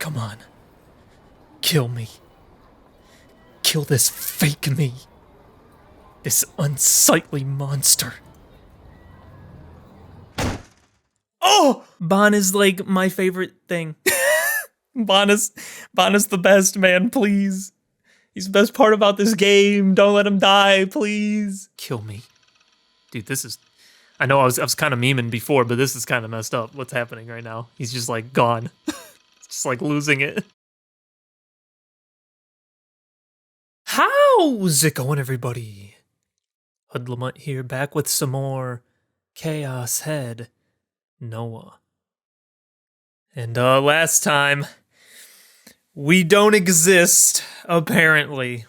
Come on. Kill me. Kill this fake me. This unsightly monster. Oh! Ban is like my favorite thing. Ban is the best, man, please. He's the best part about this game. Don't let him die, please. Kill me. Dude, this is... I know I was kind of memeing before, but this is kind of messed up, what's happening right now. He's just like gone. Just like losing it. How's it going, everybody? HoodlaMutt here, back with some more Chaos Head Noah. And last time, we don't exist, apparently.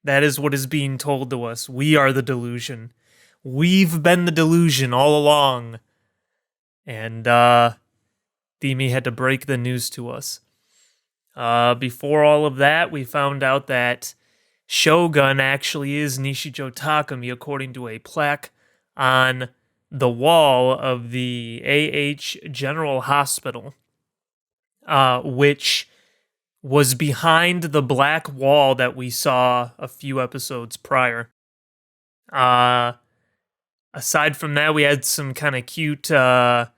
That is what is being told to us. We are the delusion. We've been the delusion all along. And Dimi had to break the news to us. Before all of that, we found out that Shogun actually is Nishijo Takumi, according to a plaque on the wall of the AH General Hospital, which was behind the black wall that we saw a few episodes prior. Aside from that, we had some kind of cute, dad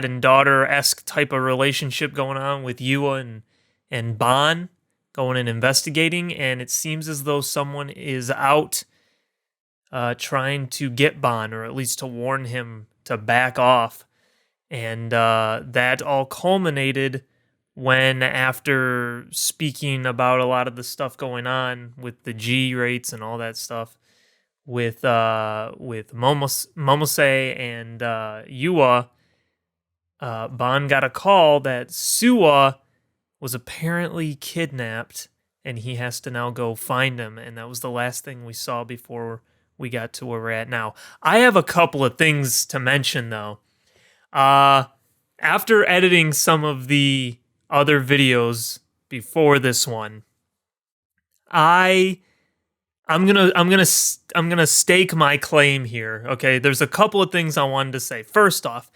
and daughter-esque type of relationship going on with Yua and Ban going and investigating, and it seems as though someone is out trying to get Ban, or at least to warn him to back off. And that all culminated when, after speaking about a lot of the stuff going on with the G rates and all that stuff, with Momose and Yua, Ban got a call that Suwa was apparently kidnapped, and he has to now go find him, and that was the last thing we saw before we got to where we're at now. I have a couple of things to mention, though. After editing some of the other videos before this one, I'm gonna stake my claim here. Okay, there's a couple of things I wanted to say. First off,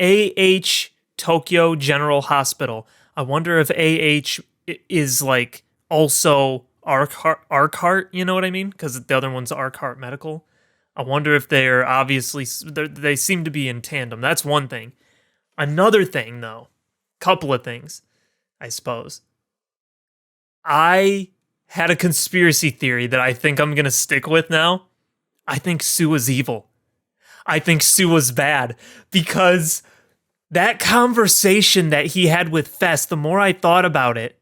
AH Tokyo General Hospital. I wonder if AH is like also Arkhart, you know what I mean? Because the other one's Arkhart Medical. I wonder if they're obviously, they seem to be in tandem. That's one thing. Another thing, though, couple of things, I suppose. I had a conspiracy theory that I think I'm going to stick with now. I think Suwa's evil. I think Suwa's bad, because that conversation that he had with Fess, the more I thought about it,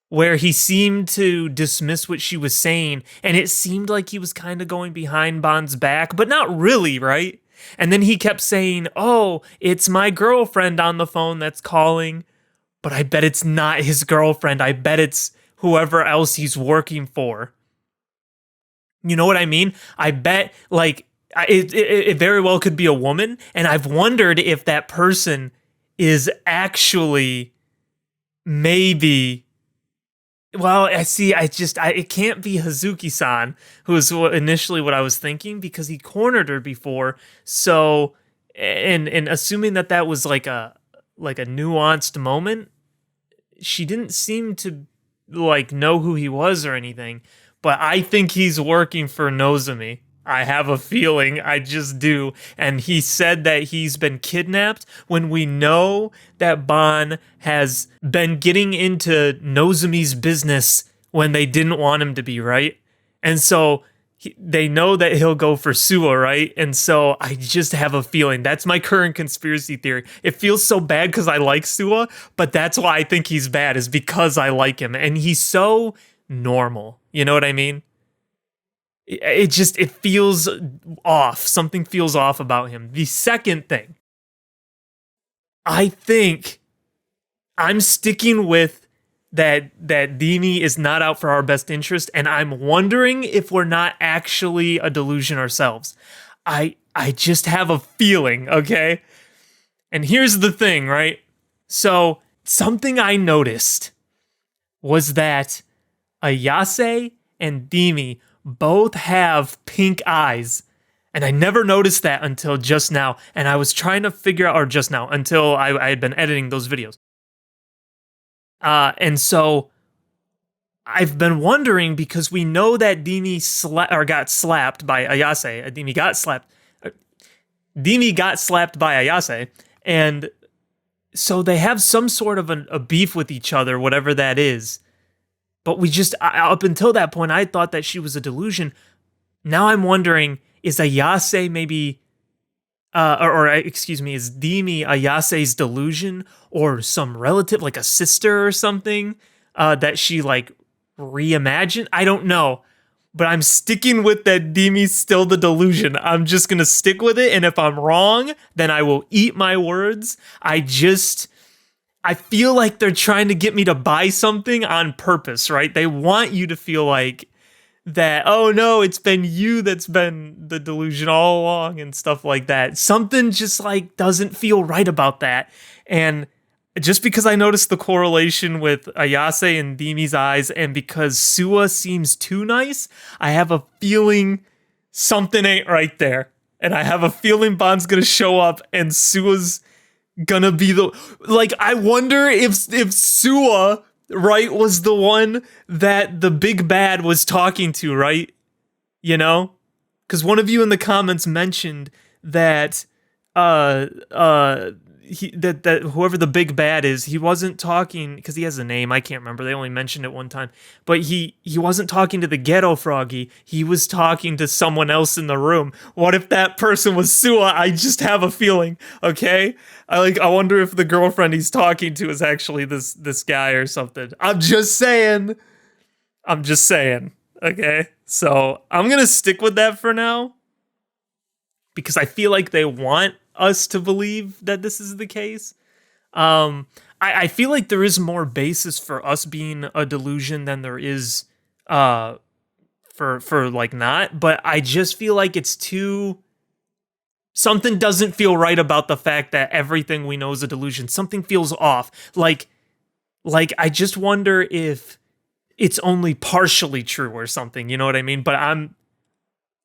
where he seemed to dismiss what she was saying, and it seemed like he was kind of going behind Ban's back, but not really, right? And then he kept saying, oh, it's my girlfriend on the phone that's calling, but I bet it's not his girlfriend. I bet it's whoever else he's working for. You know what I mean? I bet, like, it very well could be a woman, and I've wondered if that person is actually maybe... Well, it can't be Hazuki-san, who is initially what I was thinking, because he cornered her before. So, and assuming that was like a nuanced moment, she didn't seem to like know who he was or anything. But I think he's working for Nozomi. I have a feeling, I just do. And he said that he's been kidnapped when we know that Ban has been getting into Nozomi's business when they didn't want him to be, right? And so they know that he'll go for Suwa, right? And so I just have a feeling. That's my current conspiracy theory. It feels so bad because I like Suwa, but that's why I think he's bad, is because I like him. And he's so normal. You know what I mean? It feels off. Something feels off about him. The second thing, I think I'm sticking with that Dimi is not out for our best interest, and I'm wondering if we're not actually a delusion ourselves. I just have a feeling, okay? And here's the thing, right? So, something I noticed was that Ayase and Dimi both have pink eyes. And I never noticed that until just now. And I was trying to figure out, or just now, until I had been editing those videos. And so I've been wondering, because we know that Dimi got slapped by Ayase. Dimi got slapped. Dimi got slapped by Ayase, and so they have some sort of a beef with each other, whatever that is. But we just, up until that point, I thought that she was a delusion. Now I'm wondering, is Ayase maybe, excuse me, is Dimi Ayase's delusion, or some relative, like a sister or something, that she like reimagined? I don't know. But I'm sticking with that Dimi's still the delusion. I'm just going to stick with it. And if I'm wrong, then I will eat my words. I feel like they're trying to get me to buy something on purpose, right? They want you to feel like that, oh no, it's been you that's been the delusion all along and stuff like that. Something just like doesn't feel right about that. And just because I noticed the correlation with Ayase and Dimi's eyes, and because Sua seems too nice, I have a feeling something ain't right there. And I have a feeling Bond's gonna show up and Sua's gonna be the... Like, I wonder if Sua, right, was the one that the big bad was talking to, right? You know? Because one of you in the comments mentioned that that whoever the big bad is, he wasn't talking, because he has a name, I can't remember, they only mentioned it one time, but he wasn't talking to the ghetto froggy, he was talking to someone else in the room. What if that person was Sua? I just have a feeling, okay? I wonder if the girlfriend he's talking to is actually this guy or something. I'm just saying, okay? So I'm gonna stick with that for now, because I feel like they want us to believe that this is the case. I feel like there is more basis for us being a delusion than there is for like not, but I just feel like it's too... Something doesn't feel right about the fact that everything we know is a delusion. Something feels off. Like I just wonder if it's only partially true or something, you know what I mean? But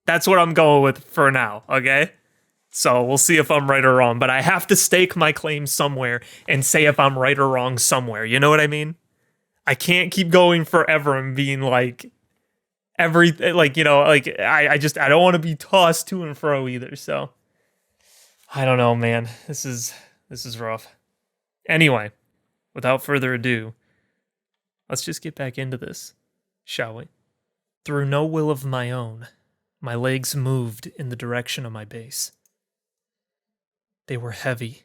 that's what I'm going with for now, okay? So we'll see if I'm right or wrong, but I have to stake my claim somewhere and say if I'm right or wrong somewhere. You know what I mean? I can't keep going forever and being like everything, like, you know, like I don't want to be tossed to and fro either. So I don't know, man. This is rough. Anyway, without further ado, let's just get back into this, shall we? Through no will of my own, my legs moved in the direction of my base. They were heavy.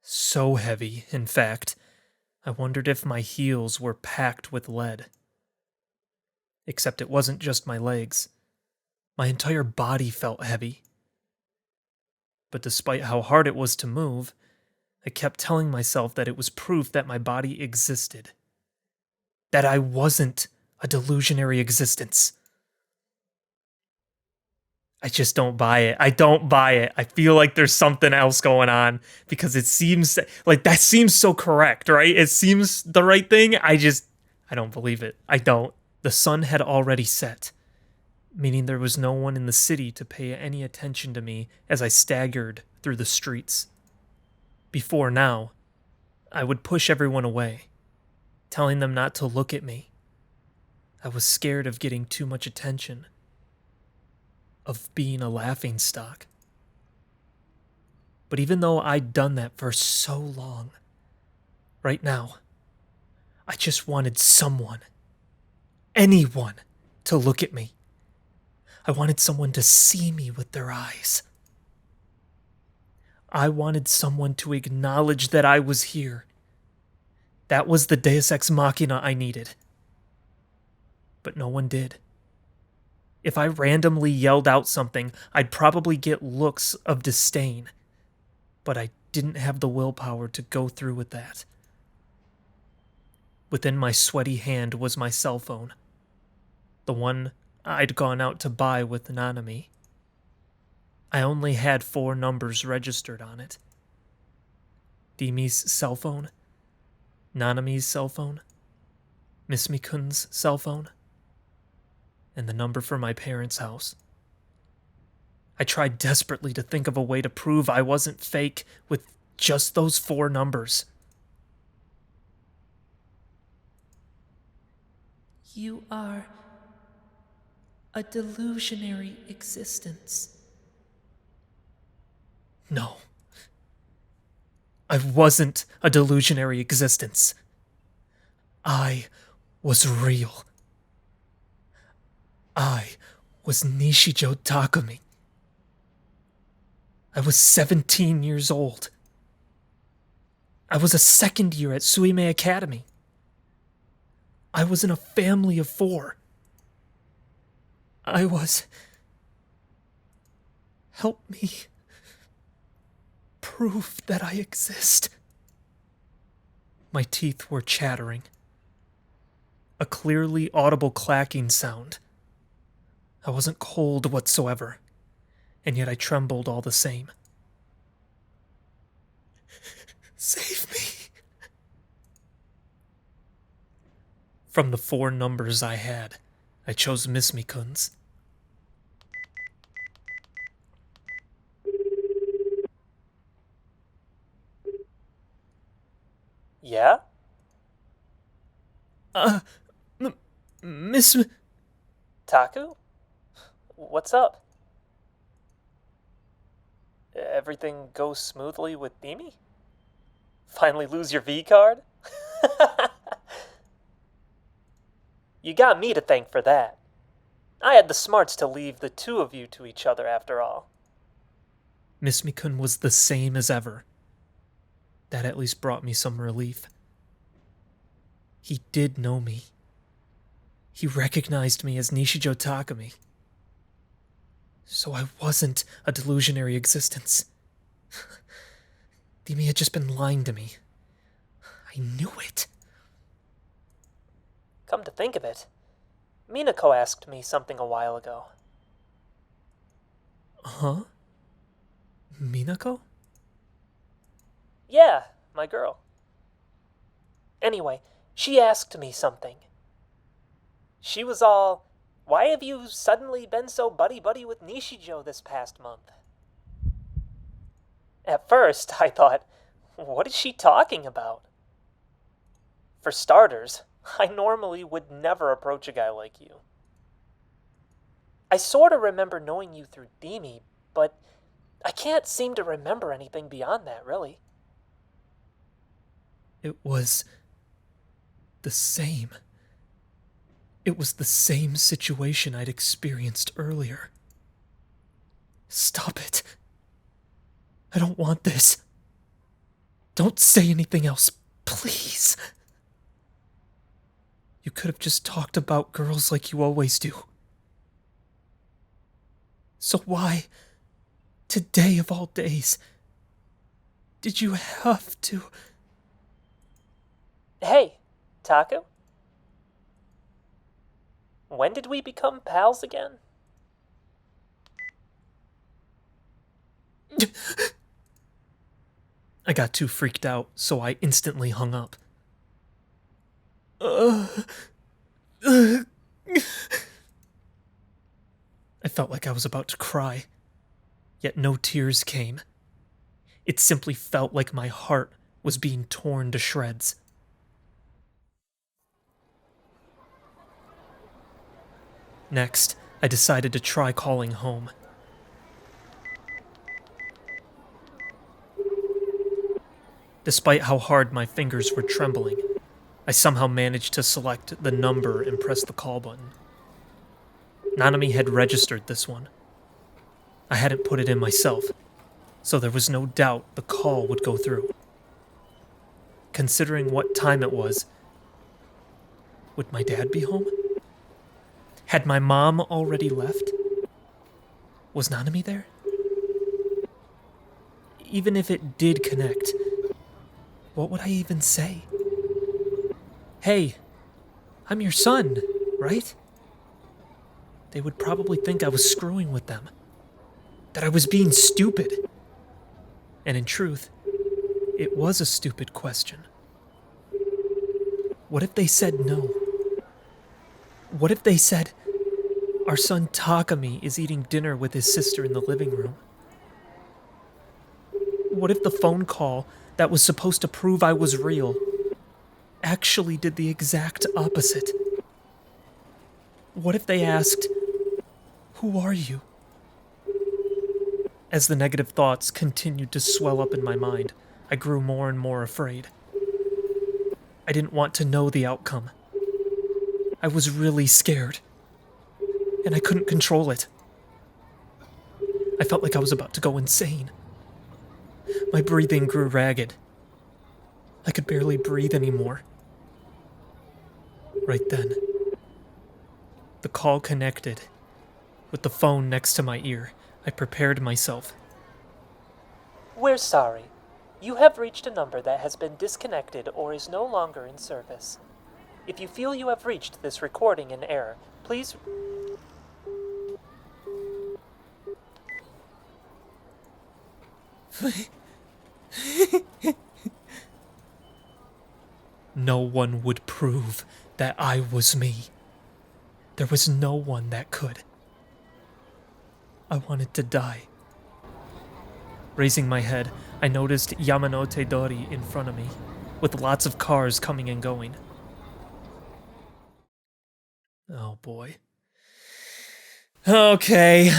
So heavy, in fact, I wondered if my heels were packed with lead. Except it wasn't just my legs. My entire body felt heavy. But despite how hard it was to move, I kept telling myself that it was proof that my body existed. That I wasn't a delusionary existence. I just don't buy it. I don't buy it. I feel like there's something else going on, because it seems like that seems so correct, right? It seems the right thing. I don't believe it. I don't. The sun had already set, meaning there was no one in the city to pay any attention to me as I staggered through the streets. Before now, I would push everyone away, telling them not to look at me. I was scared of getting too much attention, of being a laughingstock. But even though I'd done that for so long, right now, I just wanted someone, anyone, to look at me. I wanted someone to see me with their eyes. I wanted someone to acknowledge that I was here. That was the Deus Ex Machina I needed. But no one did. If I randomly yelled out something, I'd probably get looks of disdain. But I didn't have the willpower to go through with that. Within my sweaty hand was my cell phone. The one I'd gone out to buy with Nanami. I only had 4 numbers registered on it. Dimi's cell phone, Nanami's cell phone, Miss Mikun's cell phone, and the number for my parents' house. I tried desperately to think of a way to prove I wasn't fake with just those 4 numbers. You are a delusionary existence. No. I wasn't a delusionary existence. I was real. I was Nishijo Takumi. I was 17 years old. I was a second year at Suime Academy. I was in a family of 4. I was... Help me. Prove that I exist. My teeth were chattering. A clearly audible clacking sound. I wasn't cold whatsoever, and yet I trembled all the same. Save me. From the 4 numbers I had, I chose Miss Mikun's. Yeah? Miss... Taku? What's up? Everything goes smoothly with Dimi? Finally lose your V card? You got me to thank for that. I had the smarts to leave the 2 of you to each other after all. Miss Mikun was the same as ever. That at least brought me some relief. He did know me. He recognized me as Nishijo Takumi. So I wasn't a delusionary existence. Dimi had just been lying to me. I knew it. Come to think of it, Minako asked me something a while ago. Huh? Minako? Yeah, my girl. Anyway, she asked me something. She was all, "Why have you suddenly been so buddy-buddy with Nishijo this past month?" At first, I thought, what is she talking about? For starters, I normally would never approach a guy like you. I sort of remember knowing you through Dimi, but I can't seem to remember anything beyond that, really. It was the same. It was the same situation I'd experienced earlier. Stop it. I don't want this. Don't say anything else, please. You could have just talked about girls like you always do. So why, today of all days, did you have to... Hey, Taku? When did we become pals again? I got too freaked out, so I instantly hung up. I felt like I was about to cry, yet no tears came. It simply felt like my heart was being torn to shreds. Next, I decided to try calling home. Despite how hard my fingers were trembling, I somehow managed to select the number and press the call button. Nanami had registered this one. I hadn't put it in myself, so there was no doubt the call would go through. Considering what time it was, would my dad be home? Had my mom already left? Was Nanami there? Even if it did connect, what would I even say? Hey, I'm your son, right? They would probably think I was screwing with them. That I was being stupid. And in truth, it was a stupid question. What if they said no? What if they said, our son Takami is eating dinner with his sister in the living room? What if the phone call that was supposed to prove I was real actually did the exact opposite? What if they asked, "Who are you?" As the negative thoughts continued to swell up in my mind, I grew more and more afraid. I didn't want to know the outcome. I was really scared, and I couldn't control it. I felt like I was about to go insane. My breathing grew ragged. I could barely breathe anymore. Right then, the call connected. With the phone next to my ear, I prepared myself. We're sorry. You have reached a number that has been disconnected or is no longer in service. If you feel you have reached this recording in error, please... No one would prove that I was me. There was no one that could. I wanted to die. Raising my head, I noticed Yamanote Dori in front of me, with lots of cars coming and going. Oh boy. Okay,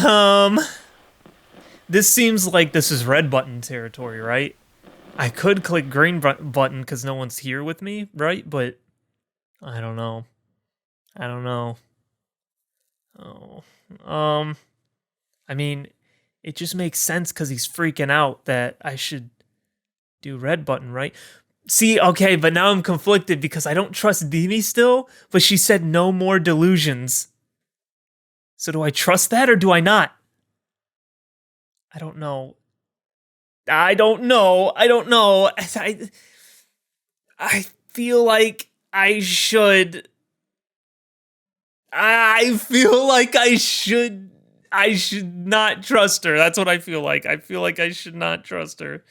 this seems like this is red button territory, right? I could click green button because no one's here with me, right? But I don't know. I don't know. Oh, I mean, it just makes sense because he's freaking out that I should do red button, right? See, okay, but now I'm conflicted because I don't trust Dimi still, but she said no more delusions. So do I trust that or do I not? I don't know. I don't know. I feel like I should. I feel like I should not trust her. That's what I feel like. I feel like I should not trust her.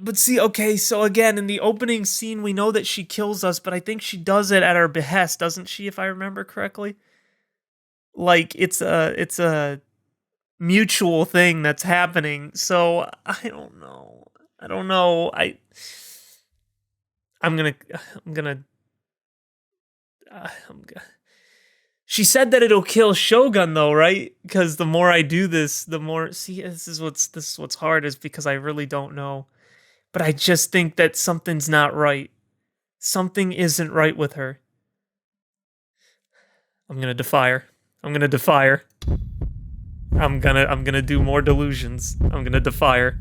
But see, okay, so again, in the opening scene, we know that she kills us, but I think she does it at our behest, doesn't she, if I remember correctly? Like, it's a mutual thing that's happening, so I don't know. I'm gonna She said that it'll kill Shogun though, right? Because the more I do this, the more. See, this is what's hard, is because I really don't know. But I just think that something's not right. Something isn't right with her. I'm gonna defy her. I'm gonna do more delusions. I'm gonna defy her.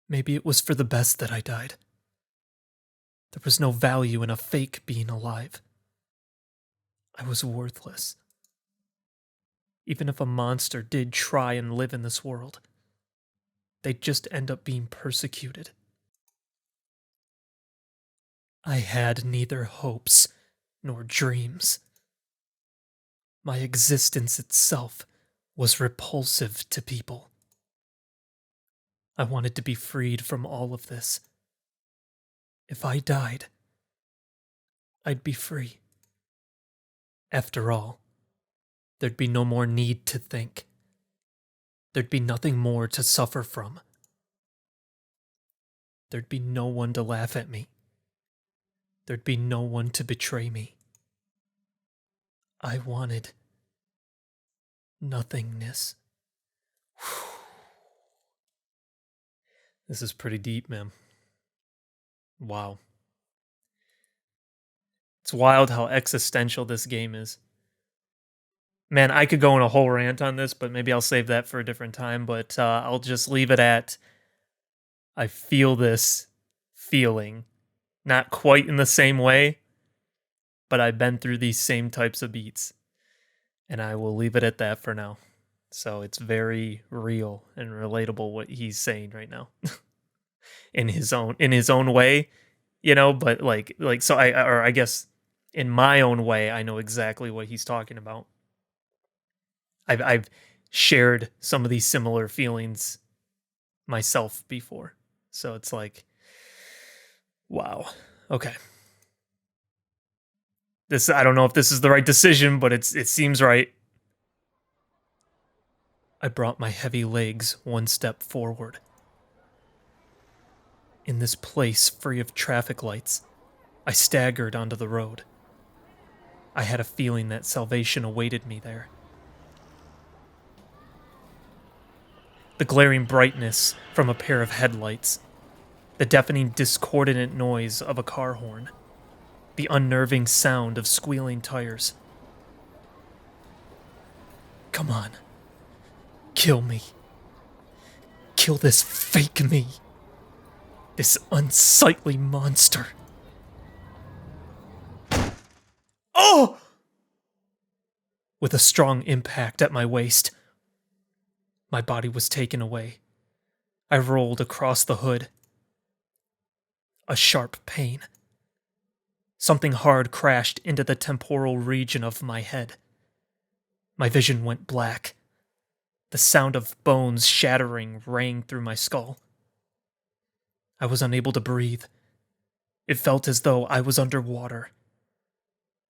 Maybe it was for the best that I died. There was no value in a fake being alive. I was worthless. Even if a monster did try and live in this world, they'd just end up being persecuted. I had neither hopes nor dreams. My existence itself was repulsive to people. I wanted to be freed from all of this. If I died, I'd be free. After all, there'd be no more need to think. There'd be nothing more to suffer from. There'd be no one to laugh at me. There'd be no one to betray me. I wanted nothingness. This is pretty deep, man. Wow. It's wild how existential this game is. Man, I could go on a whole rant on this, but maybe I'll save that for a different time. But I'll just leave it at, I feel this feeling. Not quite in the same way, but I've been through these same types of beats. And I will leave it at that for now. So it's very real and relatable what he's saying right now. in his own way, but so I guess in my own way, I know exactly what he's talking about. I've shared some of these similar feelings myself before. So it's like, wow. Okay. I don't know if this is the right decision, but it seems right. I brought my heavy legs one step forward. In this place free of traffic lights, I staggered onto the road. I had a feeling that salvation awaited me there. The glaring brightness from a pair of headlights, the deafening discordant noise of a car horn, the unnerving sound of squealing tires. Come on. Kill me. Kill this fake me. This unsightly monster. Oh! With a strong impact at my waist, my body was taken away. I rolled across the hood. A sharp pain. Something hard crashed into the temporal region of my head. My vision went black. The sound of bones shattering rang through my skull. I was unable to breathe. It felt as though I was underwater.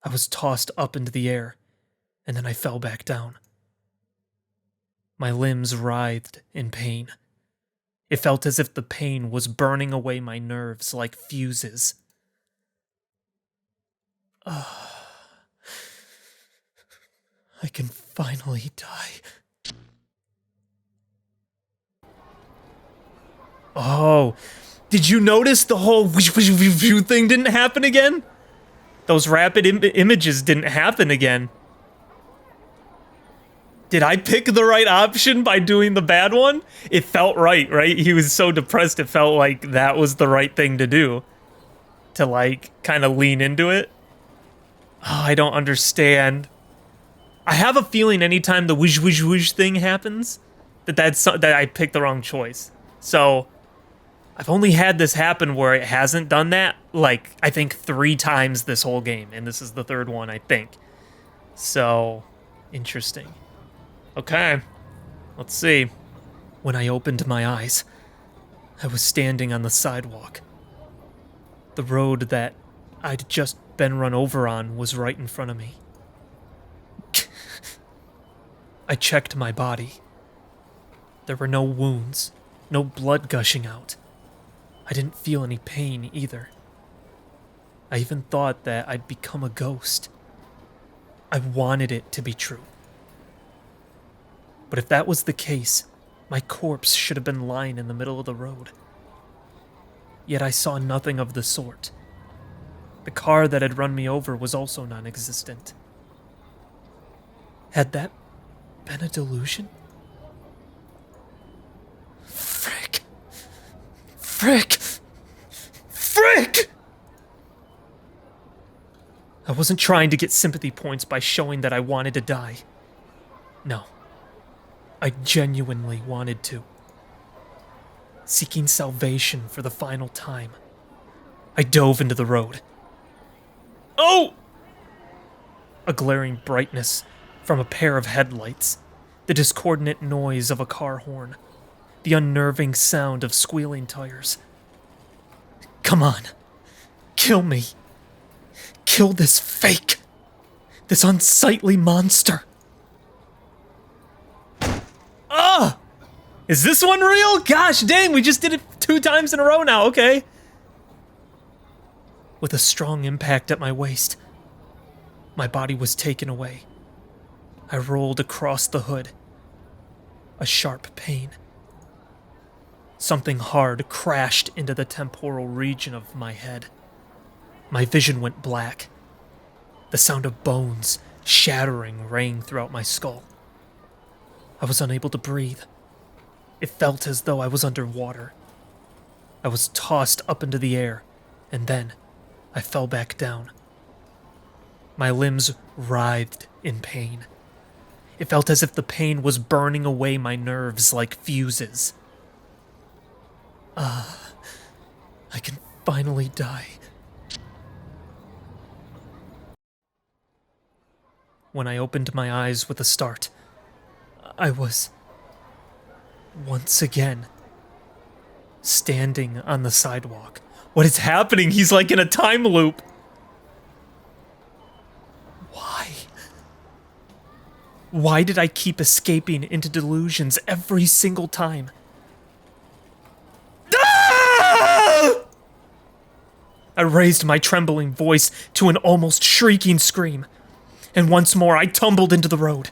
I was tossed up into the air, and then I fell back down. My limbs writhed in pain. It felt as if the pain was burning away my nerves like fuses. I can finally die. Oh, did you notice the whole view thing didn't happen again? Those rapid images didn't happen again. Did I pick the right option by doing the bad one? It felt right? He was so depressed, it felt like that was the right thing to do. To, like, kind of lean into it. Oh, I don't understand. I have a feeling anytime the whoosh thing happens, that I picked the wrong choice. So, I've only had this happen where it hasn't done that, like, I think 3 times this whole game. And this is the 3rd one, I think. So, interesting. Okay, let's see. When I opened my eyes, I was standing on the sidewalk. The road that I'd just been run over on was right in front of me. I checked my body. There were no wounds, no blood gushing out. I didn't feel any pain either. I even thought that I'd become a ghost. I wanted it to be true. But if that was the case, my corpse should have been lying in the middle of the road. Yet I saw nothing of the sort. The car that had run me over was also non-existent. Had that been a delusion? Frick! Frick! Frick! I wasn't trying to get sympathy points by showing that I wanted to die. No. I genuinely wanted to. Seeking salvation for the final time, I dove into the road. Oh! A glaring brightness from a pair of headlights, the discordant noise of a car horn, the unnerving sound of squealing tires. Come on. Kill me. Kill this fake. This unsightly monster. Ah! Is this one real? Gosh dang, we just did it 2 times in a row now, okay. With a strong impact at my waist, my body was taken away. I rolled across the hood. A sharp pain. Something hard crashed into the temporal region of my head. My vision went black. The sound of bones shattering rang throughout my skull. I was unable to breathe. It felt as though I was underwater. I was tossed up into the air, and then I fell back down. My limbs writhed in pain. It felt as if the pain was burning away my nerves like fuses. I can finally die. When I opened my eyes with a start, I was once again standing on the sidewalk. What is happening? He's like in a time loop. Why? Why did I keep escaping into delusions every single time? Ah! I raised my trembling voice to an almost shrieking scream, and once more I tumbled into the road.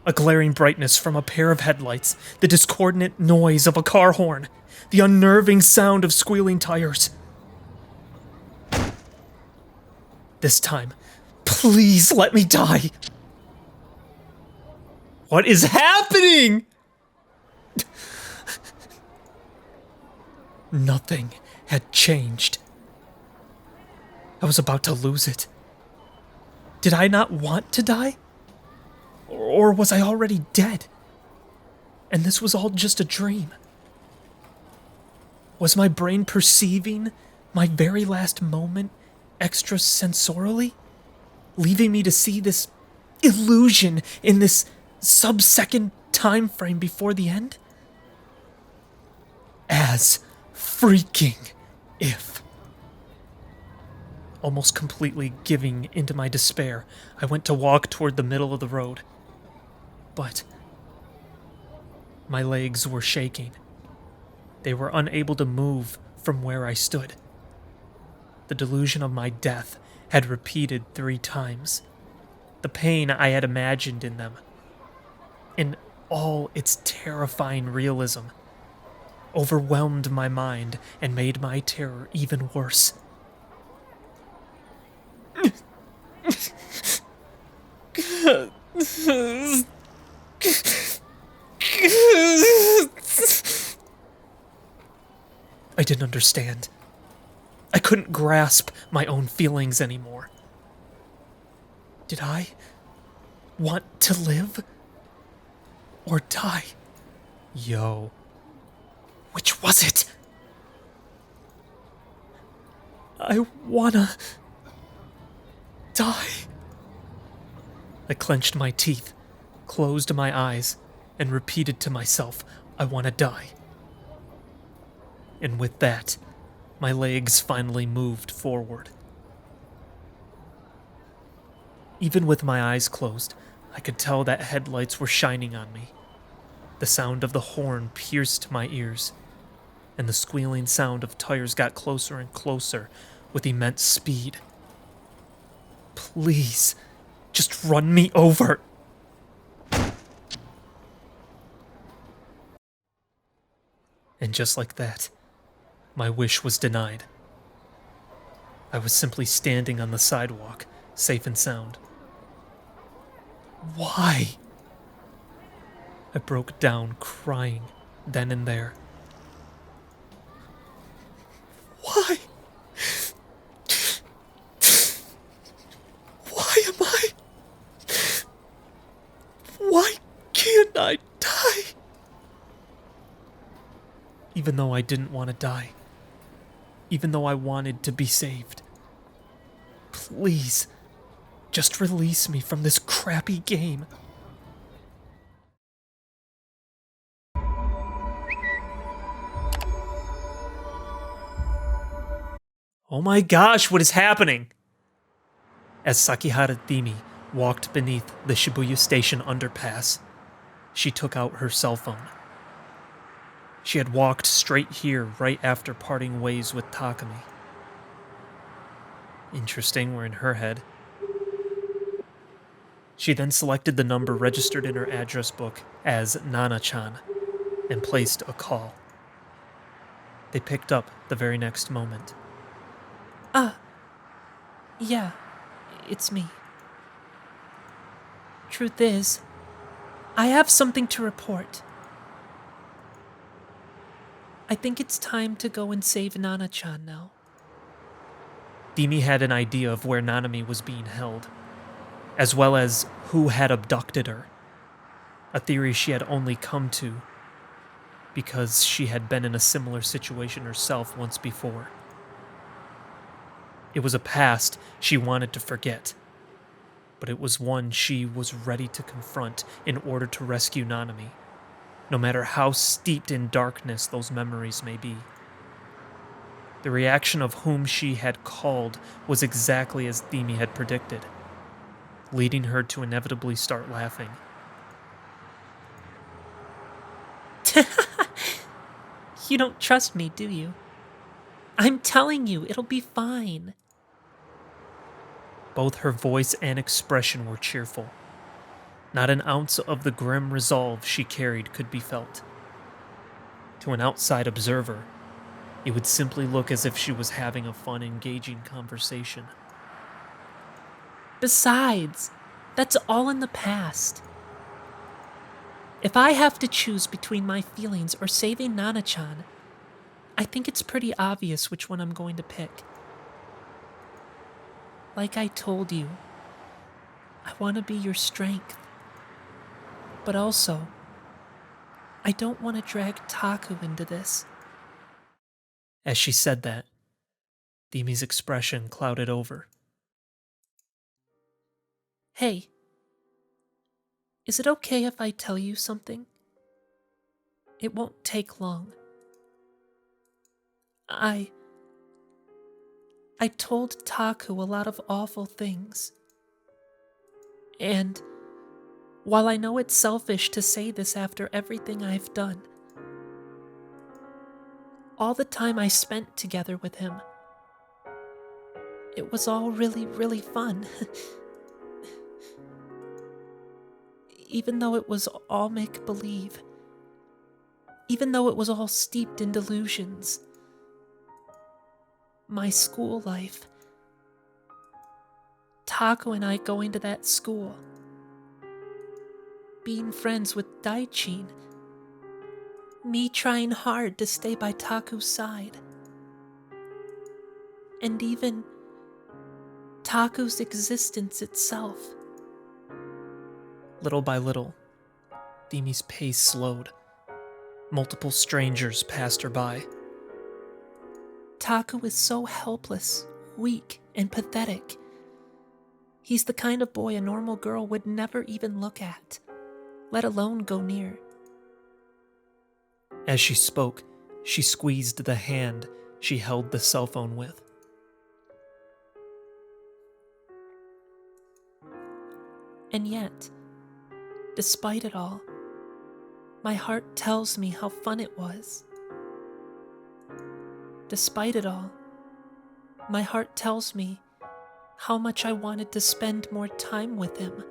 A glaring brightness from a pair of headlights, the discordant noise of a car horn, the unnerving sound of squealing tires. This time, please let me die. What is happening? Nothing had changed. I was about to lose it. Did I not want to die? Or was I already dead? And this was all just a dream? Was my brain perceiving my very last moment extrasensorily, leaving me to see this illusion in this sub-second time frame before the end? As freaking if. Almost completely giving into my despair, I went to walk toward the middle of the road. But my legs were shaking. They were unable to move from where I stood. The delusion of my death had repeated 3 times. The pain I had imagined in them, in all its terrifying realism, overwhelmed my mind and made my terror even worse. I didn't understand. I couldn't grasp my own feelings anymore. Did I want to live or die? Yo, which was it? I wanna die. I clenched my teeth, closed my eyes, and repeated to myself, I wanna die. And with that, my legs finally moved forward. Even with my eyes closed, I could tell that headlights were shining on me. The sound of the horn pierced my ears, and the squealing sound of tires got closer and closer with immense speed. Please, just run me over. And just like that, my wish was denied. I was simply standing on the sidewalk, safe and sound. Why? I broke down crying then and there. Why? Why am I? Why can't I die? Even though I didn't want to die. Even though I wanted to be saved. Please, just release me from this crappy game. Oh my gosh, what is happening? As Sakihara Dimi walked beneath the Shibuya Station underpass, she took out her cell phone. She had walked straight here right after parting ways with Takumi. Interesting, we're in her head. She then selected the number registered in her address book as Nana-chan and placed a call. They picked up the very next moment. Yeah, it's me. Truth is, I have something to report. I think it's time to go and save Nana-chan now. Dimi had an idea of where Nanami was being held, as well as who had abducted her. A theory she had only come to because she had been in a similar situation herself once before. It was a past she wanted to forget, but it was one she was ready to confront in order to rescue Nanami, no matter how steeped in darkness those memories may be. The reaction of whom she had called was exactly as Dimi had predicted, leading her to inevitably start laughing. You don't trust me, do you? I'm telling you, it'll be fine. Both her voice and expression were cheerful. Not an ounce of the grim resolve she carried could be felt. To an outside observer, it would simply look as if she was having a fun, engaging conversation. Besides, that's all in the past. If I have to choose between my feelings or saving Nana-chan, I think it's pretty obvious which one I'm going to pick. Like I told you, I want to be your strength. But also, I don't want to drag Taku into this. As she said that, Dimi's expression clouded over. Hey, is it okay if I tell you something? It won't take long. I told Taku a lot of awful things. And while I know it's selfish to say this after everything I've done, all the time I spent together with him, it was all really, really fun. Even though it was all make-believe. Even though it was all steeped in delusions. My school life. Taku and I going to that school. Being friends with Daichin. Me trying hard to stay by Taku's side. And even Taku's existence itself. Little by little, Dimi's pace slowed. Multiple strangers passed her by. Taku is so helpless, weak, and pathetic. He's the kind of boy a normal girl would never even look at, let alone go near. As she spoke, she squeezed the hand she held the cell phone with. And yet, despite it all, my heart tells me how fun it was. Despite it all, my heart tells me how much I wanted to spend more time with him.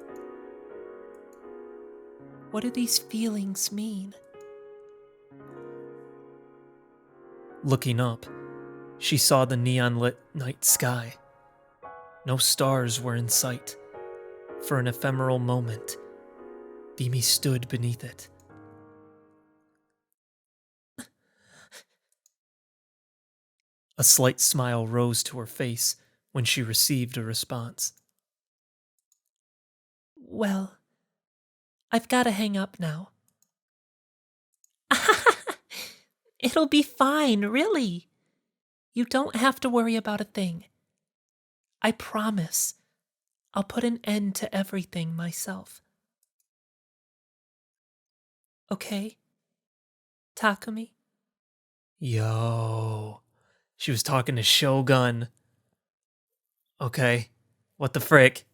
What do these feelings mean? Looking up, she saw the neon-lit night sky. No stars were in sight. For an ephemeral moment, Dimi stood beneath it. A slight smile rose to her face when she received a response. Well, I've got to hang up now. It'll be fine, really. You don't have to worry about a thing. I promise. I'll put an end to everything myself. Okay? Takumi? Yo. She was talking to Shogun. Okay. What the frick?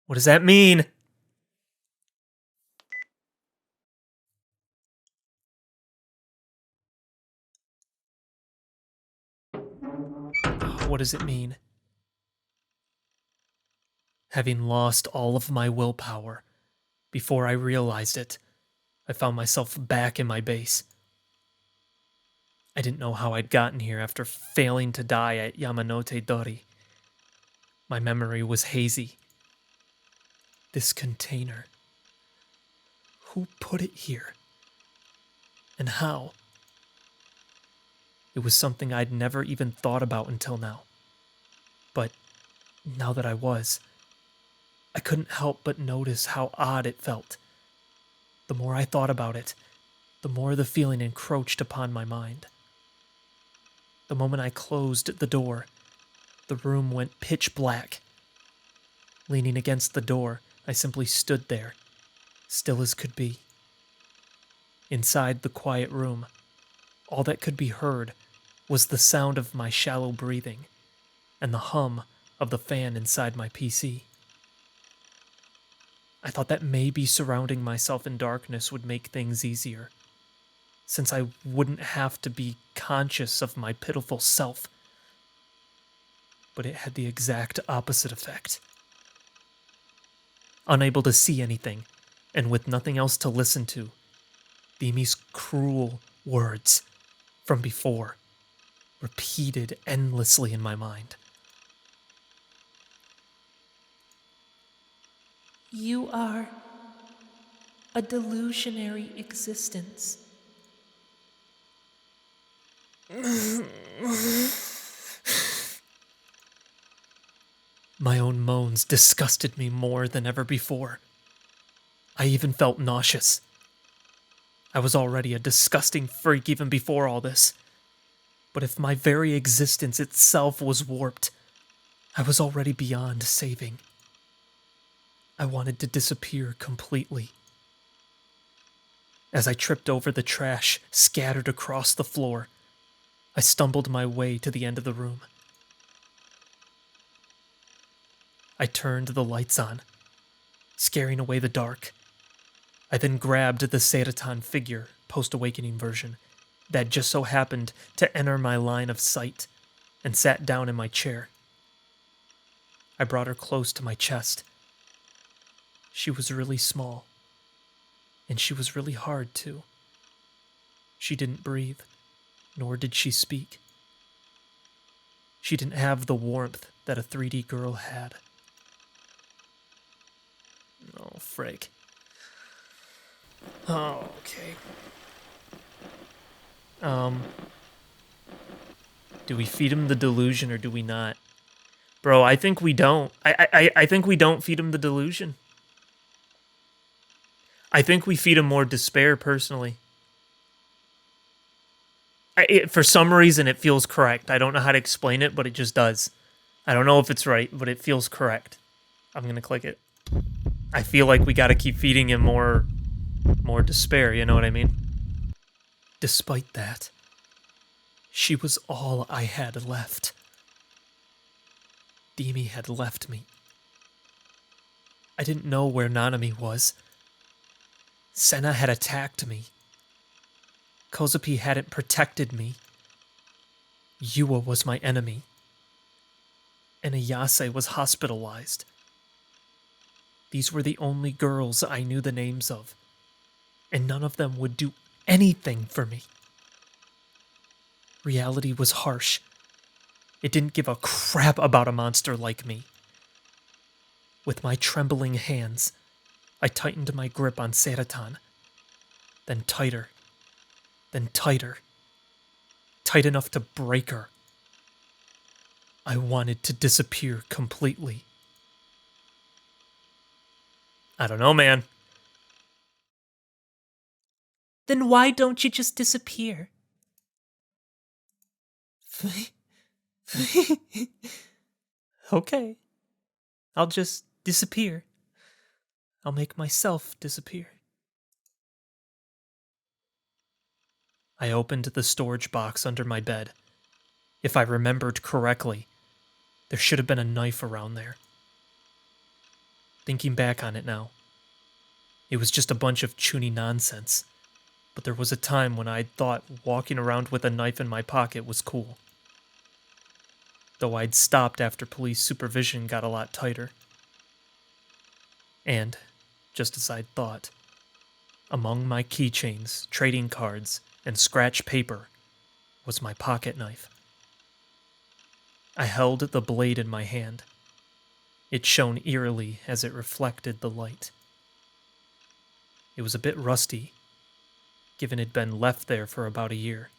What does that mean? What does it mean? Having lost all of my willpower, before I realized it, I found myself back in my base. I didn't know how I'd gotten here after failing to die at Yamanote Dori. My memory was hazy. This container. Who put it here? And how? It was something I'd never even thought about until now. But now that I couldn't help but notice how odd it felt. The more I thought about it, the more the feeling encroached upon my mind. The moment I closed the door, the room went pitch black. Leaning against the door, I simply stood there, still as could be. Inside the quiet room, all that could be heard was the sound of my shallow breathing and the hum of the fan inside my PC. I thought that maybe surrounding myself in darkness would make things easier. since I wouldn't have to be conscious of my pitiful self. But it had the exact opposite effect. Unable to see anything, and with nothing else to listen to, Dimi's cruel words from before repeated endlessly in my mind. You are a delusionary existence. My own moans disgusted me more than ever before. I even felt nauseous. I was already a disgusting freak even before all this. But if my very existence itself was warped, I was already beyond saving. I wanted to disappear completely. As I tripped over the trash scattered across the floor, I stumbled my way to the end of the room. I turned the lights on, scaring away the dark. I then grabbed the Seiratan figure, post-awakening version, that just so happened to enter my line of sight, and sat down in my chair. I brought her close to my chest. She was really small, and she was really hard too. She didn't breathe, nor did she speak. She didn't have the warmth that a 3D girl had. Oh, frick. Oh, okay. Do we feed him the delusion or do we not? Bro, I think we don't. I think we don't feed him the delusion. I think we feed him more despair, personally. For some reason, it feels correct. I don't know how to explain it, but it just does. I don't know if it's right, but it feels correct. I'm going to click it. I feel like we got to keep feeding him more despair, you know what I mean? Despite that, she was all I had left. Dimi had left me. I didn't know where Nanami was. Senna had attacked me. Kozupi hadn't protected me. Yua was my enemy. And Ayase was hospitalized. These were the only girls I knew the names of, and none of them would do anything for me. Reality was harsh. It didn't give a crap about a monster like me. With my trembling hands, I tightened my grip on Seiratan, then tighter, tight enough to break her. I wanted to disappear completely. I don't know, man. Then why don't you just disappear? Okay. I'll just disappear. I'll make myself disappear. I opened the storage box under my bed. If I remembered correctly, there should have been a knife around there. Thinking back on it now, it was just a bunch of chuny nonsense, but there was a time when I'd thought walking around with a knife in my pocket was cool. Though I'd stopped after police supervision got a lot tighter. And, just as I'd thought, among my keychains, trading cards, and scratch paper was my pocket knife. I held the blade in my hand. It shone eerily as it reflected the light. It was a bit rusty, given it'd been left there for about a year.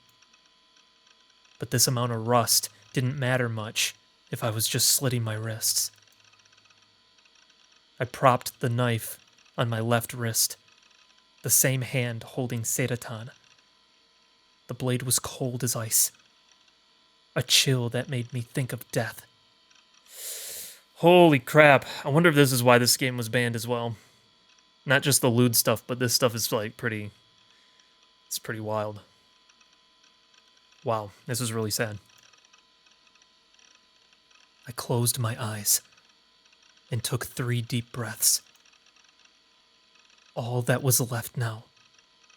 But this amount of rust didn't matter much if I was just slitting my wrists. I propped the knife on my left wrist, the same hand holding Seiratan. The blade was cold as ice, a chill that made me think of death. Holy crap, I wonder if this is why this game was banned as well. Not just the lewd stuff, but this stuff is like it's pretty wild. Wow, this is really sad. I closed my eyes and took 3 deep breaths. All that was left now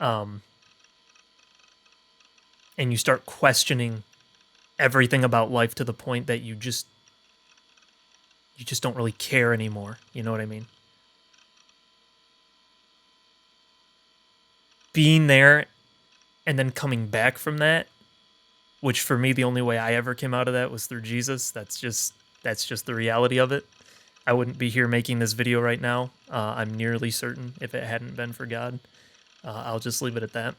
and you start questioning everything about life to the point that you just don't really care anymore. You know what I mean? Being there and then coming back from that, which for me, the only way I ever came out of that was through Jesus. That's just the reality of it. I wouldn't be here making this video right now. I'm nearly certain if it hadn't been for God. I'll just leave it at that.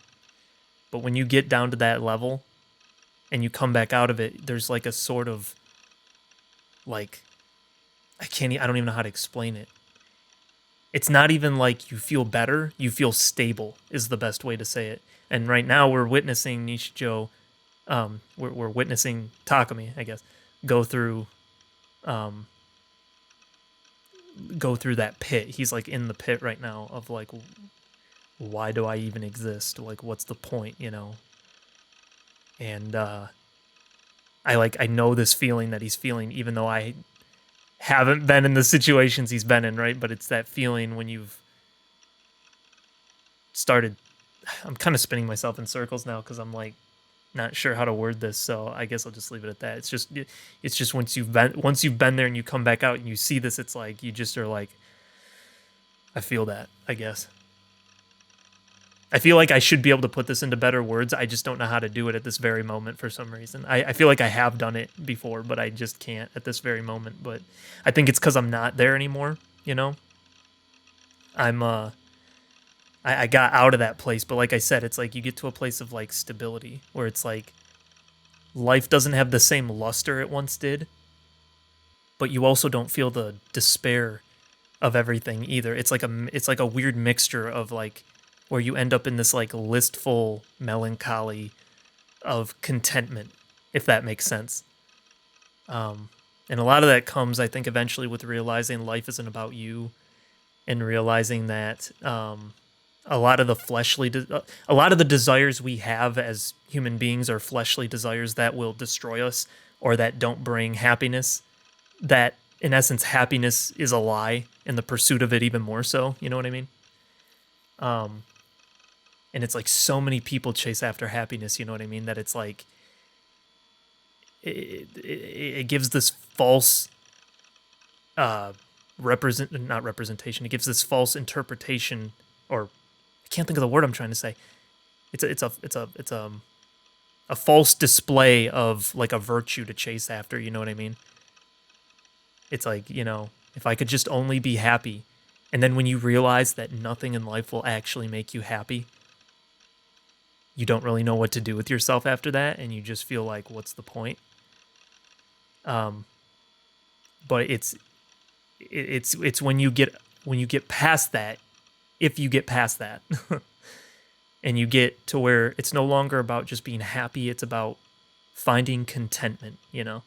But when you get down to that level and you come back out of it, there's like a sort of like, I don't even know how to explain it. It's not even like you feel better, you feel stable is the best way to say it. And right now we're witnessing Nishijo, we're witnessing Takumi, I guess, go through that pit. He's like in the pit right now of like, why do I even exist? Like, what's the point, you know? And I know this feeling that he's feeling, even though I haven't been in the situations he's been in, right? But it's that feeling when you've started. I'm kind of spinning myself in circles now because I'm like not sure how to word this, so I guess I'll just leave it at that. It's just once you've been there and you come back out and you see this, it's like you just are like, I feel that, I guess. I feel like I should be able to put this into better words. I just don't know how to do it at this very moment for some reason. I feel like I have done it before, but I just can't at this very moment. But I think it's because I'm not there anymore, you know? I got out of that place, but like I said, it's like you get to a place of like stability where it's like life doesn't have the same luster it once did, but you also don't feel the despair of everything either. It's like a weird mixture of like where you end up in this like listful melancholy of contentment, if that makes sense. And a lot of that comes, I think, eventually with realizing life isn't about you, and realizing that a lot of the desires we have as human beings are fleshly desires that will destroy us or that don't bring happiness. That in essence, happiness is a lie, and the pursuit of it even more so. You know what I mean? And it's like so many people chase after happiness. You know what I mean? That it's like it gives this false not representation. It gives this false interpretation, or I can't think of the word I'm trying to say. It's a false display of like a virtue to chase after. You know what I mean? It's like, you know, if I could just only be happy, and then when you realize that nothing in life will actually make you happy, you don't really know what to do with yourself after that, and you just feel like, what's the point? But it's when you get past that, if you get past that, and you get to where it's no longer about just being happy, it's about finding contentment, you know?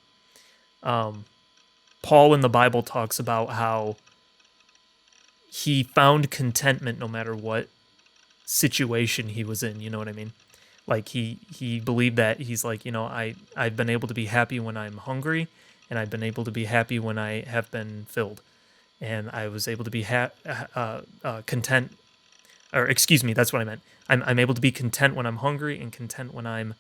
Paul in the Bible talks about how he found contentment no matter what situation he was in, you know what I mean? Like he believed that. He's like, you know, I've been able to be happy when I'm hungry, and I've been able to be happy when I have been filled. And I was able to be content, or excuse me, that's what I meant. I'm able to be content when I'm hungry and content when I'm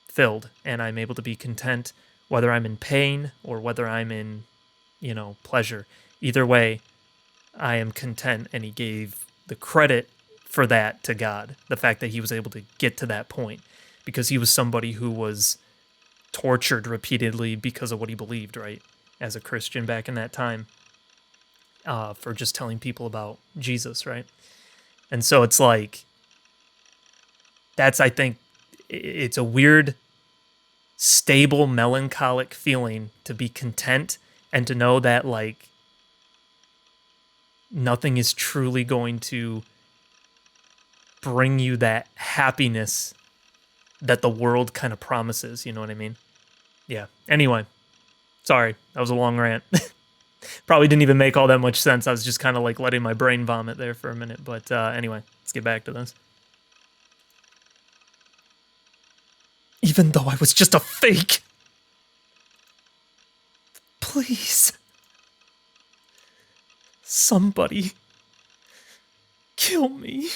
filled, and I'm able to be content whether I'm in pain or whether I'm in, you know, pleasure. Either way, I am content, and he gave the credit for that to God, the fact that he was able to get to that point, because he was somebody who was tortured repeatedly because of what he believed, right, as a Christian back in that time, for just telling people about Jesus, right? And so it's like, that's, I think, it's a weird, stable, melancholic feeling to be content and to know that, like, nothing is truly going to bring you that happiness that the world kind of promises, you know what I mean? Yeah. Anyway, sorry, that was a long rant. Probably didn't even make all that much sense. I was just kind of like letting my brain vomit there for a minute. But anyway, let's get back to this. Even though I was just a fake. Please. Somebody. Kill me.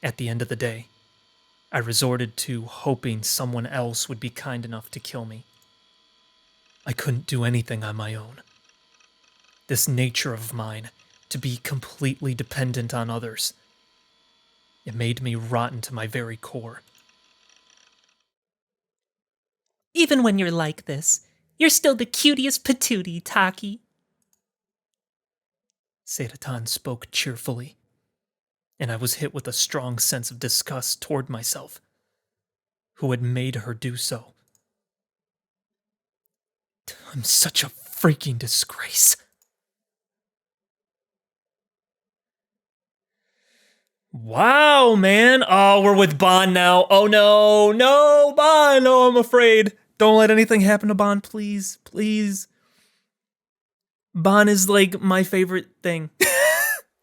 At the end of the day, I resorted to hoping someone else would be kind enough to kill me. I couldn't do anything on my own. This nature of mine, to be completely dependent on others, it made me rotten to my very core. Even when you're like this, you're still the cutest patootie, Taki. Sedatan spoke cheerfully, and I was hit with a strong sense of disgust toward myself, who had made her do so. I'm such a freaking disgrace. Wow, man. Oh, we're with Bond now. Oh, no. No, Bond. Oh, I'm afraid. Don't let anything happen to Bond, please. Please. Bond is like my favorite thing.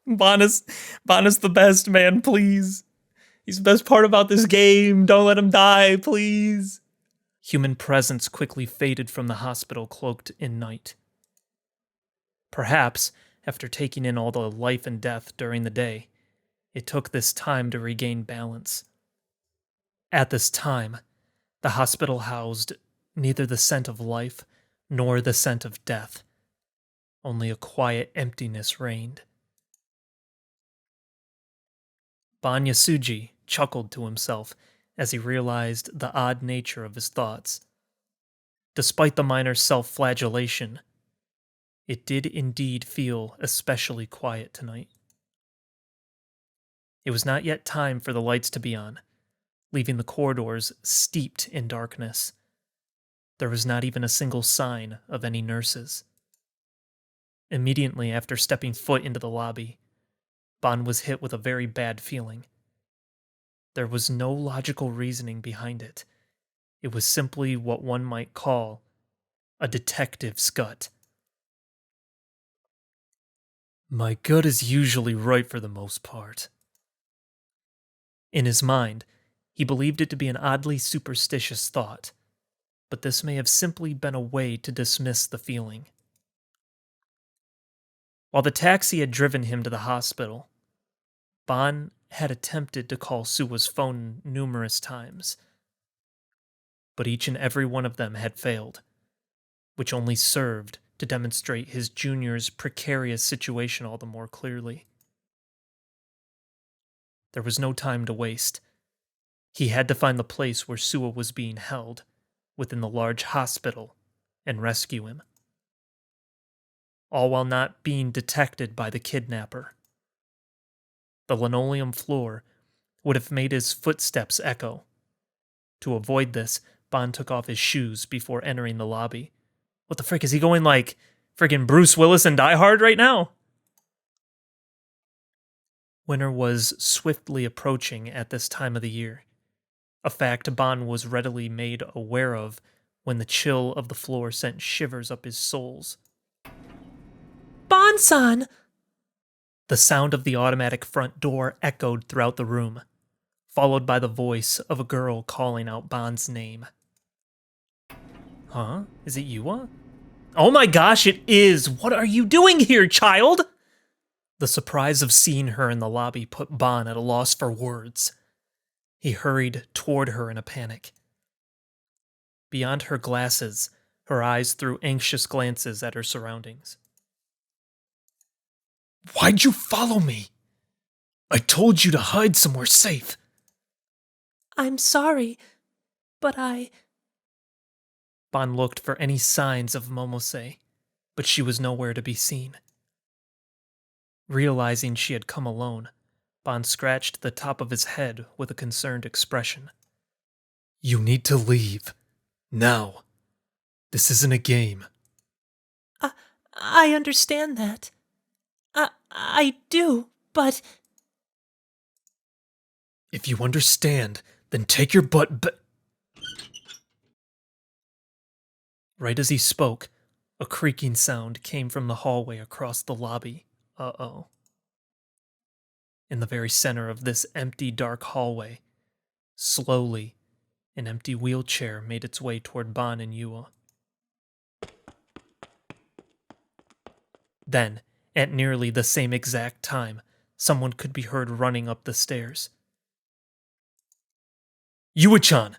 Bond is the best, man. Please. He's the best part about this game. Don't let him die, please. Human presence quickly faded from the hospital, cloaked in night. Perhaps, after taking in all the life and death during the day, it took this time to regain balance. At this time, the hospital housed neither the scent of life nor the scent of death. Only a quiet emptiness reigned. Ban Yasuji chuckled to himself as he realized the odd nature of his thoughts. Despite the minor self-flagellation, it did indeed feel especially quiet tonight. It was not yet time for the lights to be on, leaving the corridors steeped in darkness. There was not even a single sign of any nurses. Immediately after stepping foot into the lobby, Ban was hit with a very bad feeling. There was no logical reasoning behind it. It was simply what one might call a detective's gut. My gut is usually right for the most part. In his mind, he believed it to be an oddly superstitious thought, but this may have simply been a way to dismiss the feeling. While the taxi had driven him to the hospital, Ban had attempted to call Suwa's phone numerous times, but each and every one of them had failed, which only served to demonstrate his junior's precarious situation all the more clearly. There was no time to waste. He had to find the place where Suwa was being held, within the large hospital, and rescue him. All while not being detected by the kidnapper. The linoleum floor would have made his footsteps echo. To avoid this, Bond took off his shoes before entering the lobby. What the frick, is he going like friggin' Bruce Willis and Die Hard right now? Winter was swiftly approaching at this time of the year, a fact Bond was readily made aware of when the chill of the floor sent shivers up his soles. Bon-san! The sound of the automatic front door echoed throughout the room, followed by the voice of a girl calling out Bond's name. Huh? Is it Yua? Oh my gosh, it is! What are you doing here, child? The surprise of seeing her in the lobby put Bond at a loss for words. He hurried toward her in a panic. Beyond her glasses, her eyes threw anxious glances at her surroundings. Why'd you follow me? I told you to hide somewhere safe. I'm sorry, but Bond looked for any signs of Momose, but she was nowhere to be seen. Realizing she had come alone, Bond scratched the top of his head with a concerned expression. You need to leave. Now. This isn't a game. I understand that. I do, but... If you understand, then take your butt back. Right as he spoke, a creaking sound came from the hallway across the lobby. Uh-oh. In the very center of this empty, dark hallway, slowly, an empty wheelchair made its way toward Ban and Yua. Then, at nearly the same exact time, someone could be heard running up the stairs. Yuichan,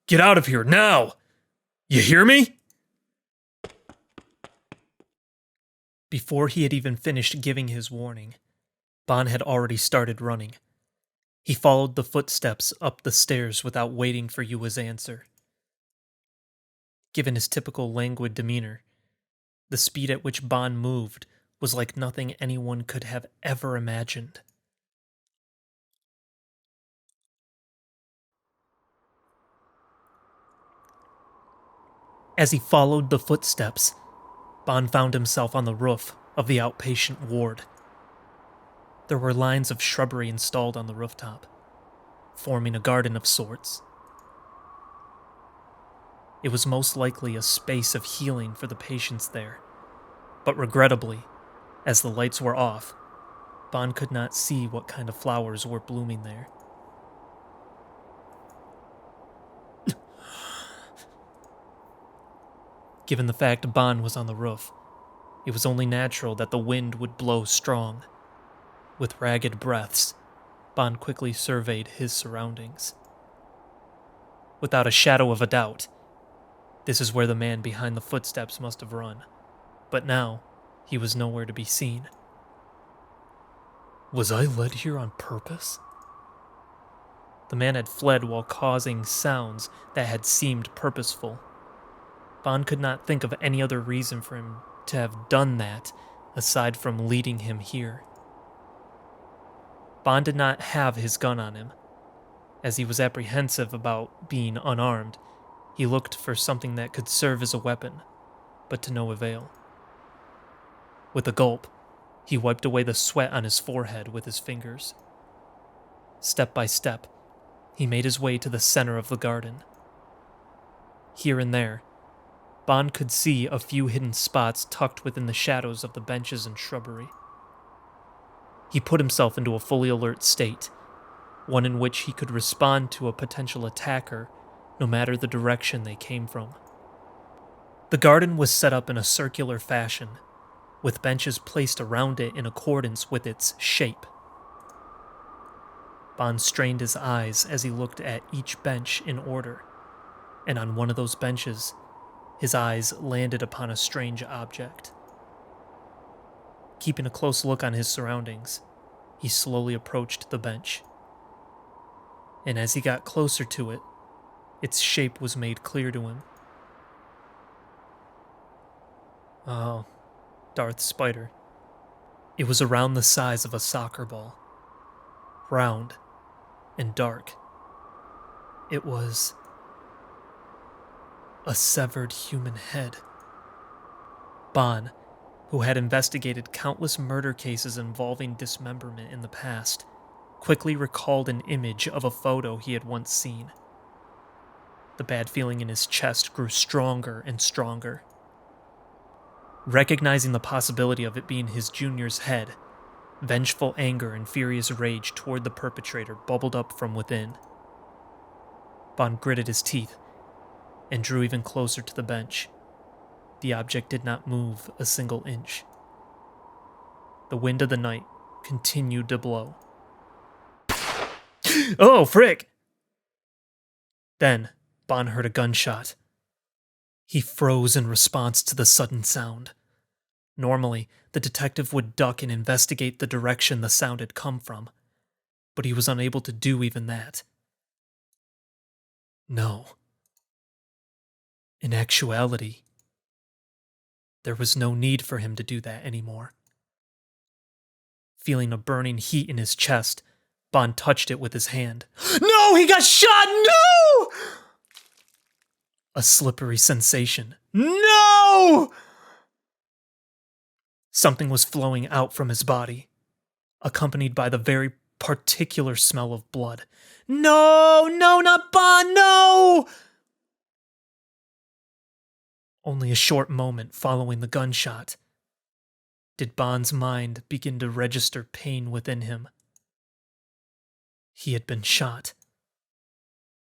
get out of here now! You hear me? Before he had even finished giving his warning, Ban had already started running. He followed the footsteps up the stairs without waiting for Yua's answer. Given his typical languid demeanor, the speed at which Ban moved was like nothing anyone could have ever imagined. As he followed the footsteps, Ban found himself on the roof of the outpatient ward. There were lines of shrubbery installed on the rooftop, forming a garden of sorts. It was most likely a space of healing for the patients there, but regrettably, as the lights were off, Ban could not see what kind of flowers were blooming there. Given the fact Ban was on the roof, it was only natural that the wind would blow strong. With ragged breaths, Ban quickly surveyed his surroundings. Without a shadow of a doubt, this is where the man behind the footsteps must have run. But now, he was nowhere to be seen. Was I led here on purpose? The man had fled while causing sounds that had seemed purposeful. Ban could not think of any other reason for him to have done that aside from leading him here. Ban did not have his gun on him. As he was apprehensive about being unarmed, he looked for something that could serve as a weapon, but to no avail. With a gulp, he wiped away the sweat on his forehead with his fingers. Step by step, he made his way to the center of the garden. Here and there, Ban could see a few hidden spots tucked within the shadows of the benches and shrubbery. He put himself into a fully alert state, one in which he could respond to a potential attacker no matter the direction they came from. The garden was set up in a circular fashion, with benches placed around it in accordance with its shape. Ban strained his eyes as he looked at each bench in order, and on one of those benches, his eyes landed upon a strange object. Keeping a close look on his surroundings, he slowly approached the bench. And as he got closer to it, its shape was made clear to him. Oh, Darth Spider. It was around the size of a soccer ball. Round and dark. It was a severed human head. Ban, who had investigated countless murder cases involving dismemberment in the past, quickly recalled an image of a photo he had once seen. The bad feeling in his chest grew stronger and stronger. Recognizing the possibility of it being his junior's head, vengeful anger and furious rage toward the perpetrator bubbled up from within. Ban gritted his teeth and drew even closer to the bench. The object did not move a single inch. The wind of the night continued to blow. Oh, frick! Then, Ban heard a gunshot. He froze in response to the sudden sound. Normally, the detective would duck and investigate the direction the sound had come from, but he was unable to do even that. No. In actuality, there was no need for him to do that anymore. Feeling a burning heat in his chest, Ban touched it with his hand. No, he got shot! No! A slippery sensation. No! Something was flowing out from his body, accompanied by the very particular smell of blood. No, not Ban, no! Only a short moment following the gunshot did Ban's mind begin to register pain within him. He had been shot.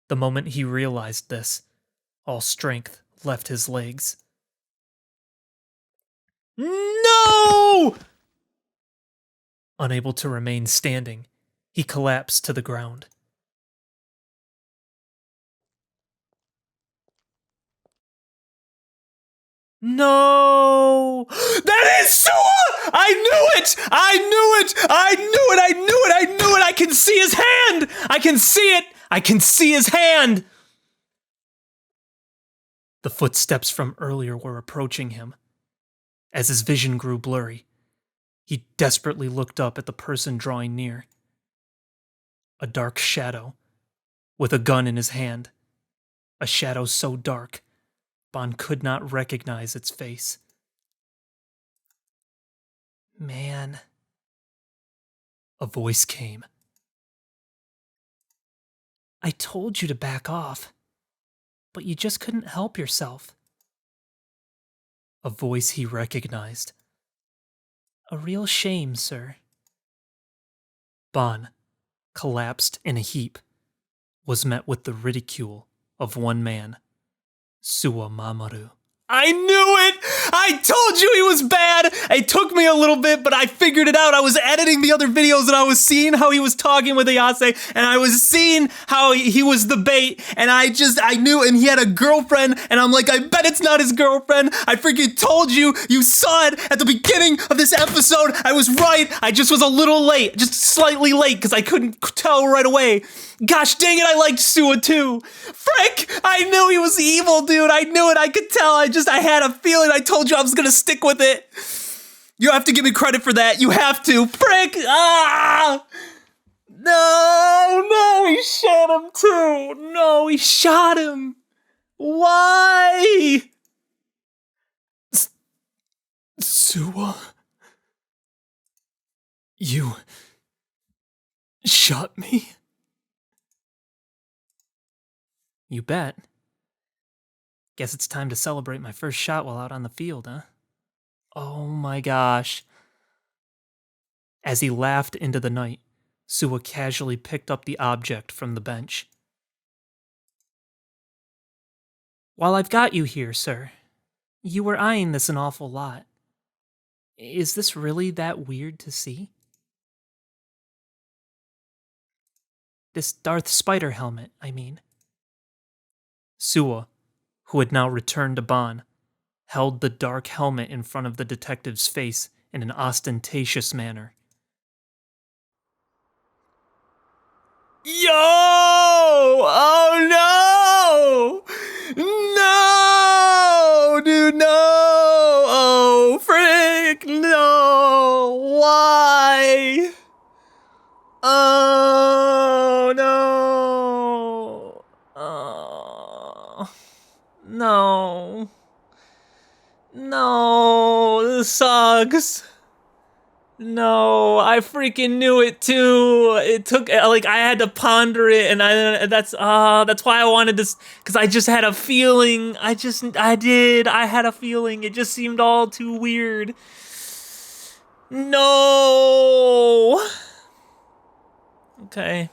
The moment he realized this, all strength left his legs. No! Unable to remain standing, he collapsed to the ground. No! That is Sua! I knew it! I knew it! I knew it! I knew it! I knew it! I can see his hand! I can see it! I can see his hand! The footsteps from earlier were approaching him. As his vision grew blurry, he desperately looked up at the person drawing near. A dark shadow, with a gun in his hand. A shadow so dark, Bon could not recognize its face. Man. A voice came. I told you to back off, but you just couldn't help yourself. A voice he recognized. A real shame, sir. Bon, collapsed in a heap, was met with the ridicule of one man, Sua Mamoru. I knew it! I told you he was bad! It took me a little bit, but I figured it out. I was editing the other videos and I was seeing how he was talking with Ayase, and I was seeing how he was the bait, and I knew, and he had a girlfriend, and I'm like, I bet it's not his girlfriend. I freaking told you. You saw it at the beginning of this episode. I was right. I just was a little late, just slightly late, because I couldn't tell right away. Gosh dang it, I liked Sua too. Frick! I knew he was evil, dude. I knew it. I could tell. I had a feeling. I told you I was gonna stick with it. You have to give me credit for that. You have to. Frick! Ah! No, he shot him too. No, he shot him. Why? Sua? You shot me? You bet. Guess it's time to celebrate my first shot while out on the field, huh? Oh my gosh. As he laughed into the night, Sua casually picked up the object from the bench. While I've got you here, sir, you were eyeing this an awful lot. Is this really that weird to see? This Darth Spider helmet, I mean. Sua, who had now returned to Bon, held the dark helmet in front of the detective's face in an ostentatious manner. Yo! Oh no! No! Dude, no! Oh, frick! No! Why? Oh no! Oh. No. No, this sucks. No, I freaking knew it too. It took, like, I had to ponder it, and that's why I wanted to, because I just had a feeling. I had a feeling. It just seemed all too weird. No. Okay.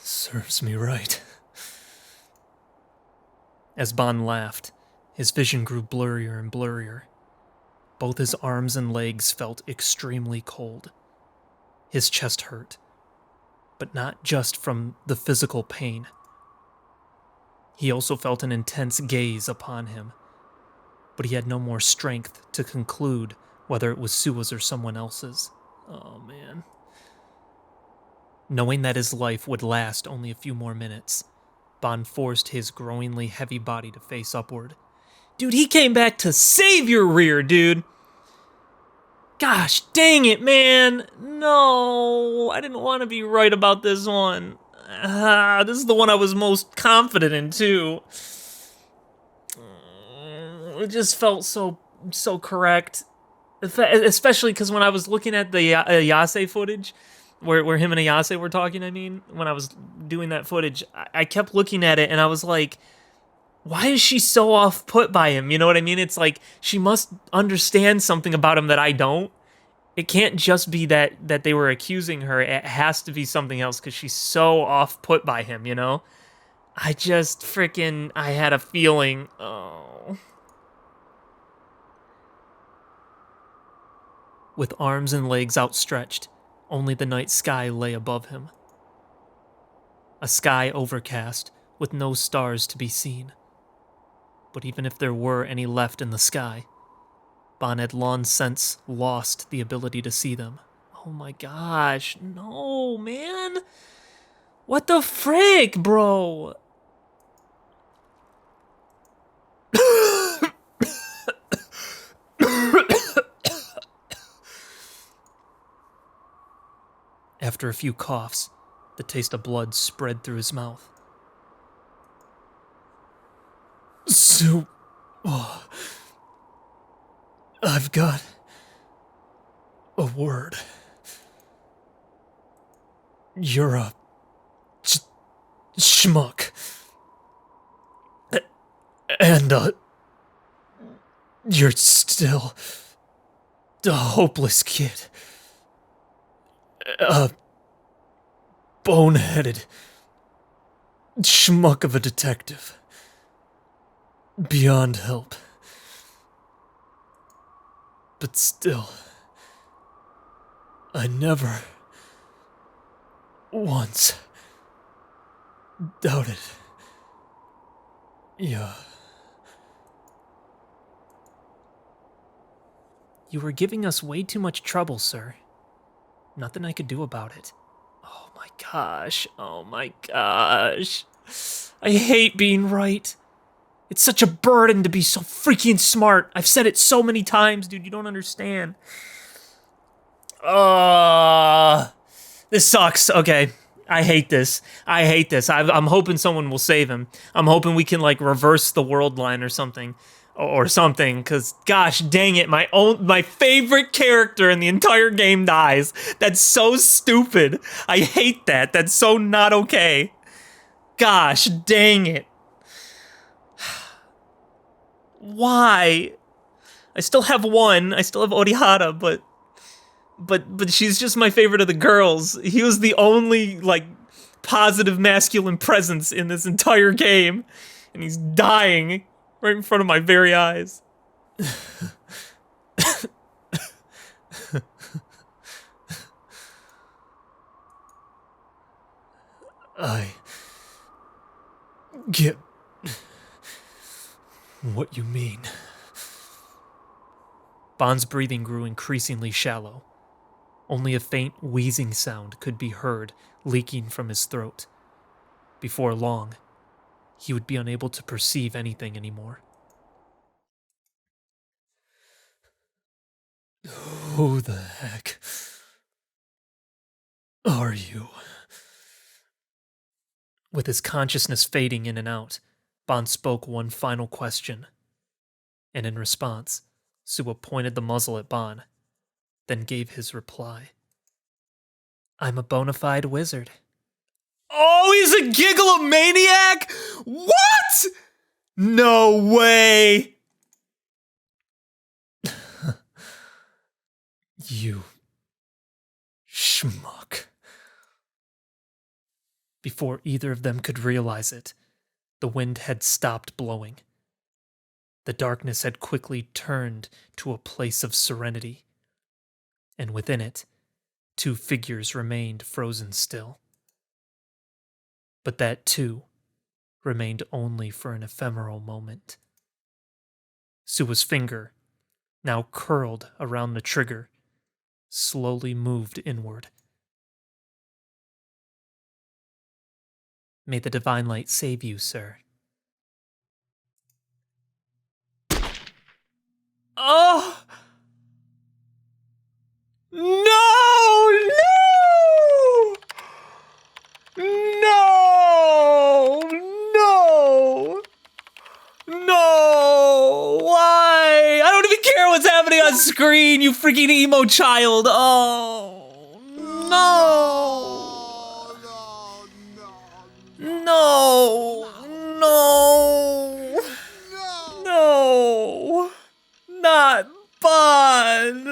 Serves me right. As Bon laughed, his vision grew blurrier and blurrier. Both his arms and legs felt extremely cold. His chest hurt, but not just from the physical pain. He also felt an intense gaze upon him, but he had no more strength to conclude whether it was Sua's or someone else's. Oh, man. Knowing that his life would last only a few more minutes, Bon forced his growingly heavy body to face upward. Dude, he came back to save your rear, dude! Gosh dang it, man! No, I didn't want to be right about this one. This is the one I was most confident in, too. It just felt so correct. Especially because when I was looking at the Ayase footage, where him and Ayase were talking, when I was doing that footage, I kept looking at it and I was like, why is she so off-put by him? You know what I mean? It's like, she must understand something about him that I don't. It can't just be that they were accusing her. It has to be something else because she's so off-put by him, you know? I had a feeling. Oh. With arms and legs outstretched, Only the night sky lay above him. A sky overcast, with no stars to be seen. But even if there were any left in the sky, Bon had long since lost the ability to see them. Oh my gosh, no, man. What the frick, bro? After a few coughs, the taste of blood spread through his mouth. So, I've got a word. You're a schmuck. And, you're still a hopeless kid. A boneheaded schmuck of a detective. Beyond help. But still, I never once doubted you. You were giving us way too much trouble, sir. Nothing I could do about it. Oh my gosh. Oh my gosh. I hate being right. It's such a burden to be so freaking smart. I've said it so many times, dude. You don't understand. This sucks. Okay. I hate this. I hate this. I'm hoping someone will save him. I'm hoping we can, like, reverse the world line or something. Or something, because gosh dang it, my favorite character in the entire game dies. That's so stupid. I hate that. That's so not okay. Gosh dang it. Why? I still have one. I still have Orihara, but she's just my favorite of the girls. He was the only, like, positive masculine presence in this entire game, and he's dying right in front of my very eyes. I get what you mean. Bon's breathing grew increasingly shallow. Only a faint wheezing sound could be heard leaking from his throat. Before long, he would be unable to perceive anything anymore. Who the heck are you? With his consciousness fading in and out, Bon spoke one final question. And in response, Suwa pointed the muzzle at Bon, then gave his reply. I'm a bona fide wizard. Oh, he's a gigalomaniac? What? No way. You schmuck. Before either of them could realize it, the wind had stopped blowing. The darkness had quickly turned to a place of serenity, and within it, two figures remained frozen still. But that, too, remained only for an ephemeral moment. Suwa's finger, now curled around the trigger, slowly moved inward. May the divine light save you, sir. Oh! No! No! No! No! Why? I don't even care what's happening on screen, you freaking emo child! Oh! No! No! No! No! Not Bond!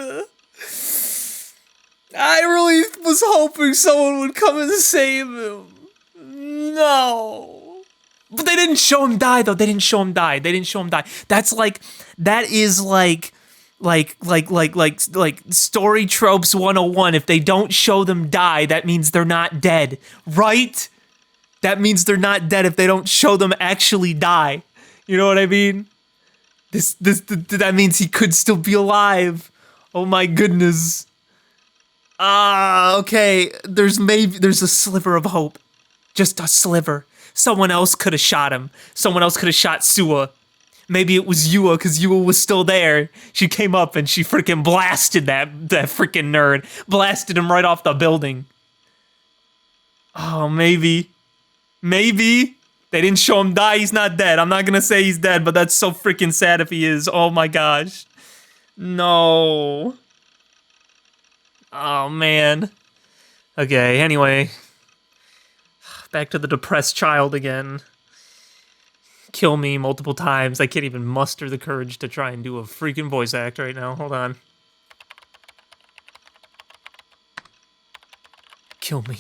I really was hoping someone would come and save him. No. But they didn't show him die, though. They didn't show him die. That is like like story tropes 101. If they don't show them die, that means they're not dead, right? That means they're not dead if they don't show them actually die. You know what I mean? That means he could still be alive. Oh my goodness. Okay. There's a sliver of hope. Just a sliver. Someone else could have shot him. Someone else could have shot Sua. Maybe it was Yua, because Yua was still there. She came up and she freaking blasted that freaking nerd. Blasted him right off the building. Oh, maybe. Maybe. They didn't show him die. He's not dead. I'm not gonna say he's dead, but that's so freaking sad if he is. Oh my gosh. No. Oh, man. Okay, anyway. Back to the depressed child again. Kill me multiple times. I can't even muster the courage to try and do a freaking voice act right now. Hold on. Kill me.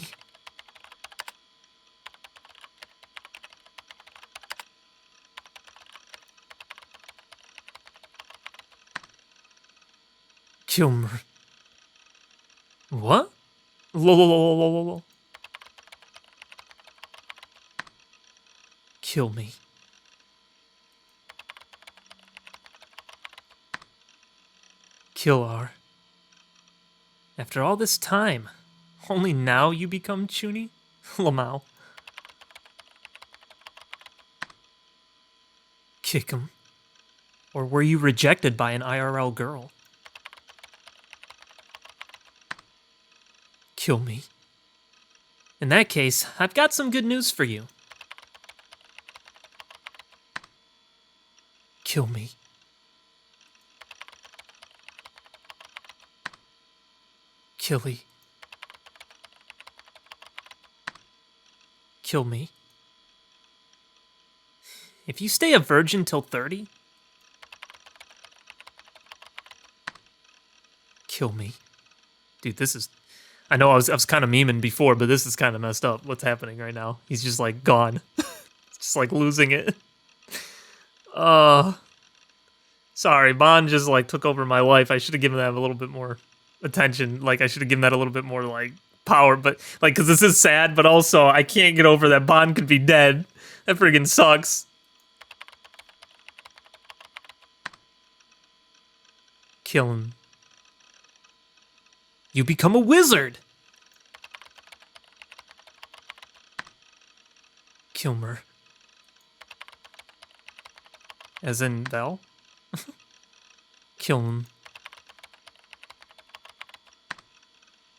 Kill me. What? Lol. Kill me. Kill R. After all this time, only now you become Chuni? Lamau. Kick him. Or were you rejected by an IRL girl? Kill me. In that case, I've got some good news for you. Kill me. Killy. Kill me. If you stay a virgin till 30, kill me. Dude, this is... I know I was kind of memeing before, but this is kind of messed up. What's happening right now? He's just like gone. Just like losing it. Sorry, Bond just like took over my life. I should have given that a little bit more attention. Like I should have given that a little bit more like power, but like, cause this is sad, but also I can't get over that Bond could be dead. That friggin' sucks. Kill him. You become a wizard. Kilmer. As in Bell? Kill him.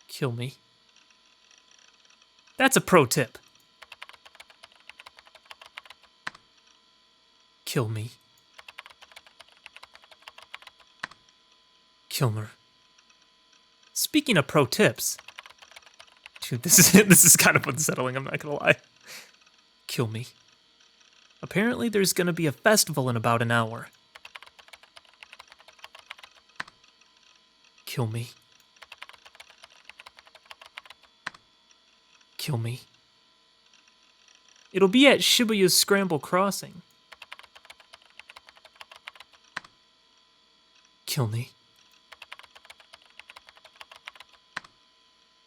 Kill me. That's a pro tip. Kill me. Kilmer. Speaking of pro tips, dude, this is kind of unsettling, I'm not gonna lie. Kill me. Apparently there's gonna be a festival in about an hour. Kill me. Kill me. It'll be at Shibuya's Scramble Crossing. Kill me.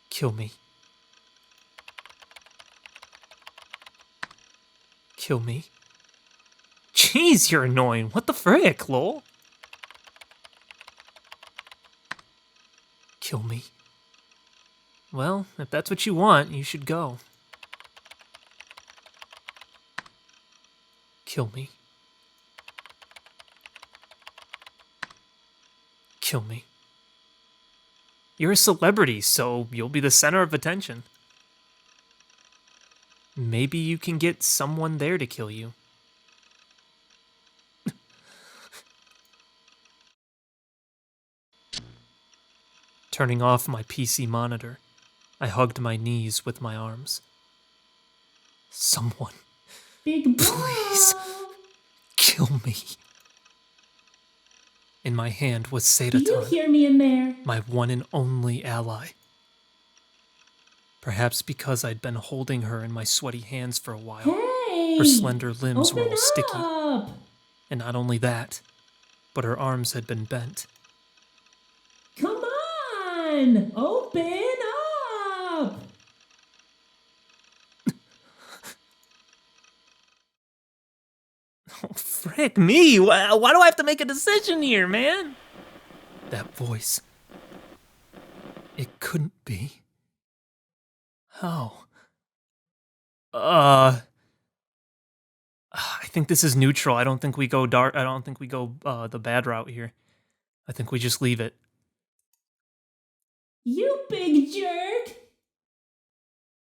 Kill me. Kill me. Jeez, you're annoying. What the frick, lol? Kill me. Well, if that's what you want, you should go. Kill me. Kill me. You're a celebrity, so you'll be the center of attention. Maybe you can get someone there to kill you. Turning off my PC monitor, I hugged my knees with my arms. Someone, please, kill me. In my hand was Seidatan. Do you hear me in there? My one and only ally. Perhaps because I'd been holding her in my sweaty hands for a while, Hey! her slender limbs were Open all sticky. up! And not only that, but her arms had been bent, on! Open up! Oh, frick me. Why do I have to make a decision here, man? That voice. It couldn't be. How? I think this is neutral. I don't think we go dark. I don't think we go the bad route here. I think we just leave it. You big jerk!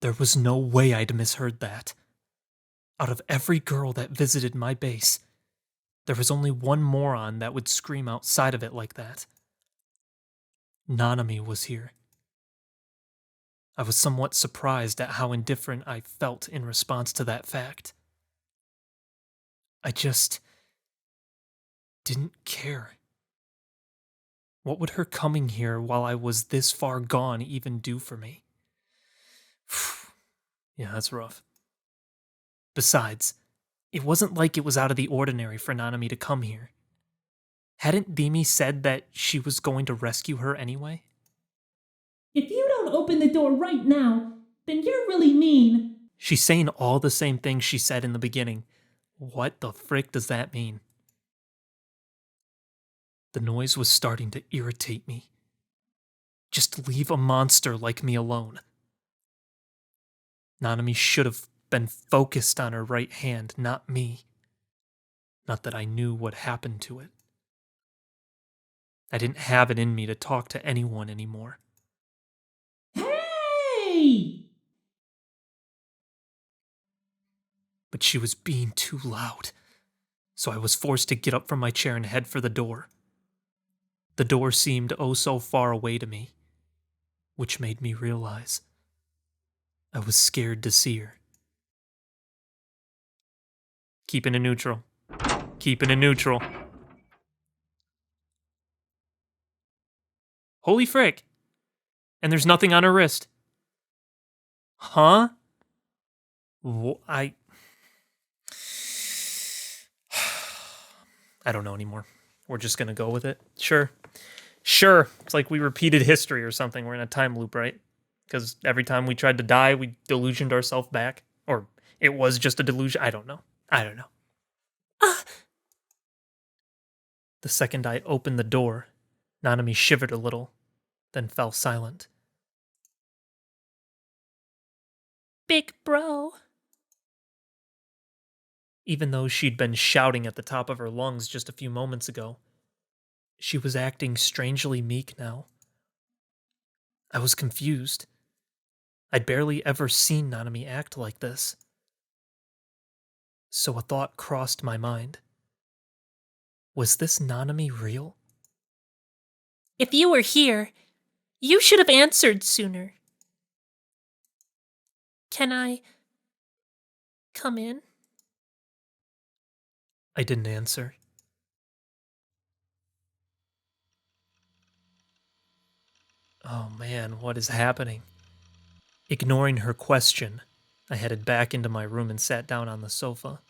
There was no way I'd misheard that. Out of every girl that visited my base, there was only one moron that would scream outside of it like that. Nanami was here. I was somewhat surprised at how indifferent I felt in response to that fact. I just didn't care. What would her coming here while I was this far gone even do for me? Yeah, that's rough. Besides, it wasn't like it was out of the ordinary for Nanami to come here. Hadn't Dimi said that she was going to rescue her anyway? If you don't open the door right now, then you're really mean. She's saying all the same things she said in the beginning. What the frick does that mean? The noise was starting to irritate me. Just leave a monster like me alone. Nanami should have been focused on her right hand, not me. Not that I knew what happened to it. I didn't have it in me to talk to anyone anymore. Hey! But she was being too loud, so I was forced to get up from my chair and head for the door. The door seemed oh so far away to me, which made me realize I was scared to see her. Keeping it neutral. Keeping it neutral. Holy frick! And there's nothing on her wrist. Huh? I don't know anymore. We're just gonna go with it. Sure. It's like we repeated history or something. We're in a time loop, right? Because every time we tried to die, we delusioned ourselves back. Or it was just a delusion. I don't know. The second I opened the door, Nanami shivered a little, then fell silent. Big bro. Even though she'd been shouting at the top of her lungs just a few moments ago, she was acting strangely meek now. I was confused. I'd barely ever seen Nanami act like this. So a thought crossed my mind. Was this Nanami real? If you were here, you should have answered sooner. Can I come in? I didn't answer. Oh man, what is happening? Ignoring her question, I headed back into my room and sat down on the sofa.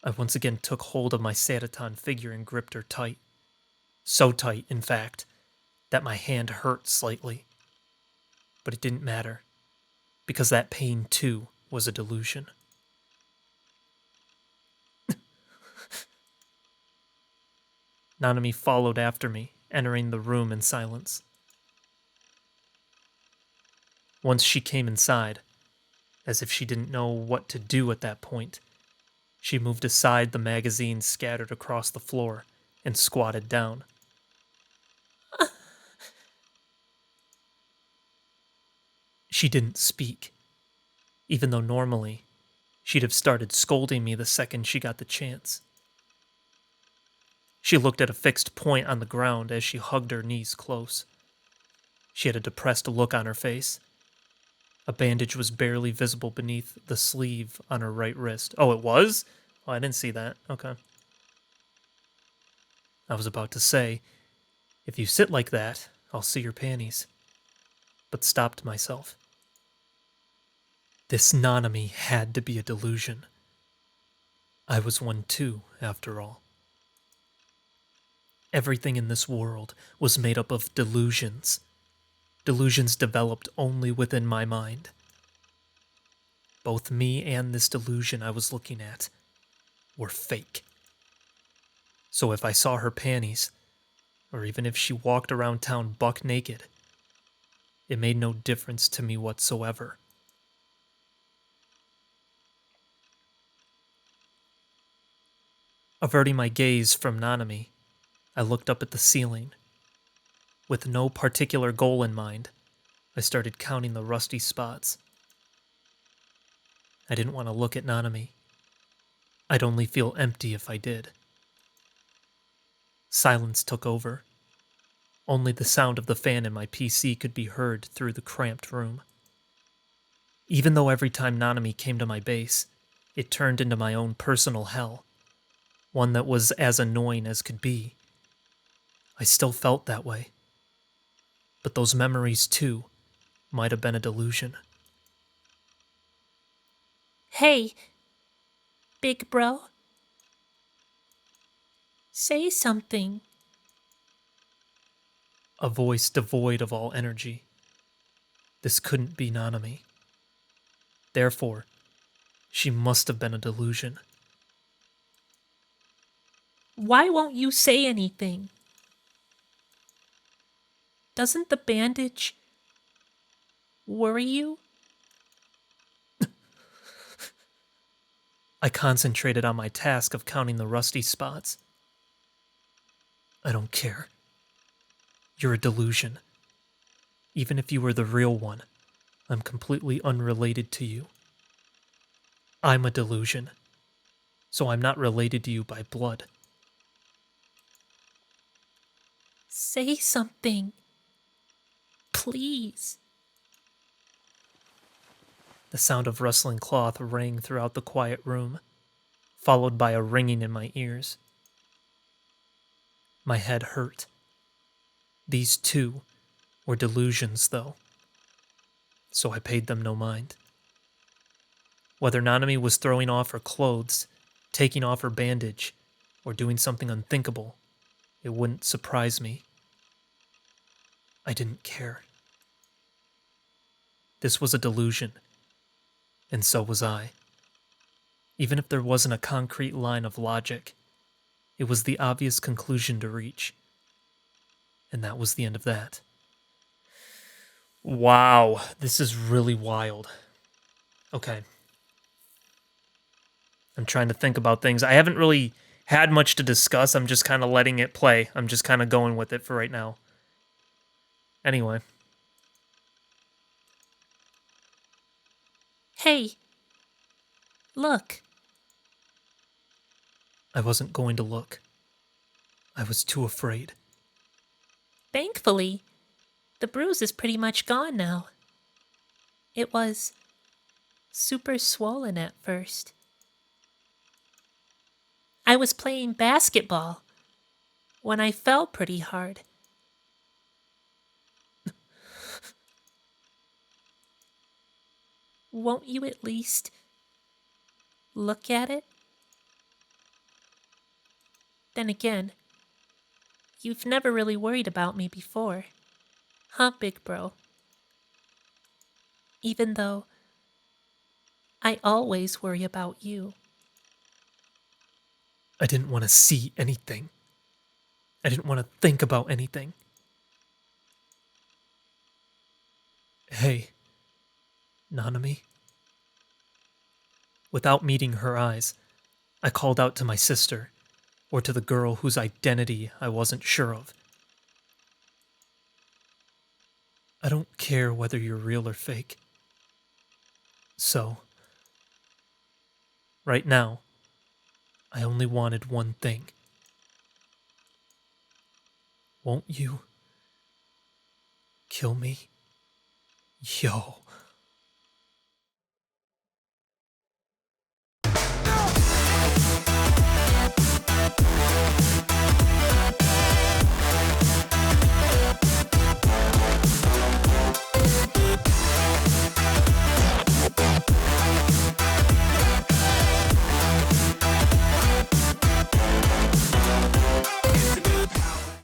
I once again took hold of my Sataton figure and gripped her tight. So tight, in fact, that my hand hurt slightly. But it didn't matter, because that pain, too, was a delusion. Nanami followed after me, entering the room in silence. Once she came inside, as if she didn't know what to do at that point, she moved aside the magazines scattered across the floor and squatted down. She didn't speak, even though normally she'd have started scolding me the second she got the chance. She looked at a fixed point on the ground as she hugged her knees close. She had a depressed look on her face. A bandage was barely visible beneath the sleeve on her right wrist. Oh, it was? Oh, I didn't see that. Okay. I was about to say, if you sit like that, I'll see your panties. But stopped myself. This Nanami had to be a delusion. I was one too, after all. everything in this world was made up of delusions. Delusions developed only within my mind. Both me and this delusion I was looking at were fake. So if I saw her panties, or even if she walked around town buck naked, it made no difference to me whatsoever. Averting my gaze from Nanami, I looked up at the ceiling. With no particular goal in mind, I started counting the rusty spots. I didn't want to look at Nanami. I'd only feel empty if I did. Silence took over. Only the sound of the fan in my PC could be heard through the cramped room. Even though every time Nanami came to my base, it turned into my own personal hell, one that was as annoying as could be, I still felt that way. But those memories, too, might have been a delusion. Hey, big bro. Say something. A voice devoid of all energy. This couldn't be Nanami. Therefore, she must have been a delusion. Why won't you say anything? Doesn't the bandage worry you? I concentrated on my task of counting the rusty spots. I don't care. You're a delusion. Even if you were the real one, I'm completely unrelated to you. I'm a delusion, so I'm not related to you by blood. Say something. Please. The sound of rustling cloth rang throughout the quiet room, followed by a ringing in my ears. My head hurt. These too were delusions, though, so I paid them no mind. Whether Nanami was throwing off her clothes, taking off her bandage, or doing something unthinkable, it wouldn't surprise me. I didn't care. This was a delusion, and so was I. Even if there wasn't a concrete line of logic, it was the obvious conclusion to reach. And that was the end of that. Wow, this is really wild. Okay. I'm trying to think about things. I haven't really had much to discuss. I'm just kind of letting it play. I'm just kind of going with it for right now. Anyway. Hey, look. I wasn't going to look. I was too afraid. Thankfully, the bruise is pretty much gone now. It was super swollen at first. I was playing basketball when I fell pretty hard. Won't you at least look at it? Then again, you've never really worried about me before, huh, big bro? Even though I always worry about you. I didn't want to see anything. I didn't want to think about anything. Hey, Nanami? Without meeting her eyes, I called out to my sister, or to the girl whose identity I wasn't sure of. I don't care whether you're real or fake. So, right now, I only wanted one thing. Won't you kill me? Yo.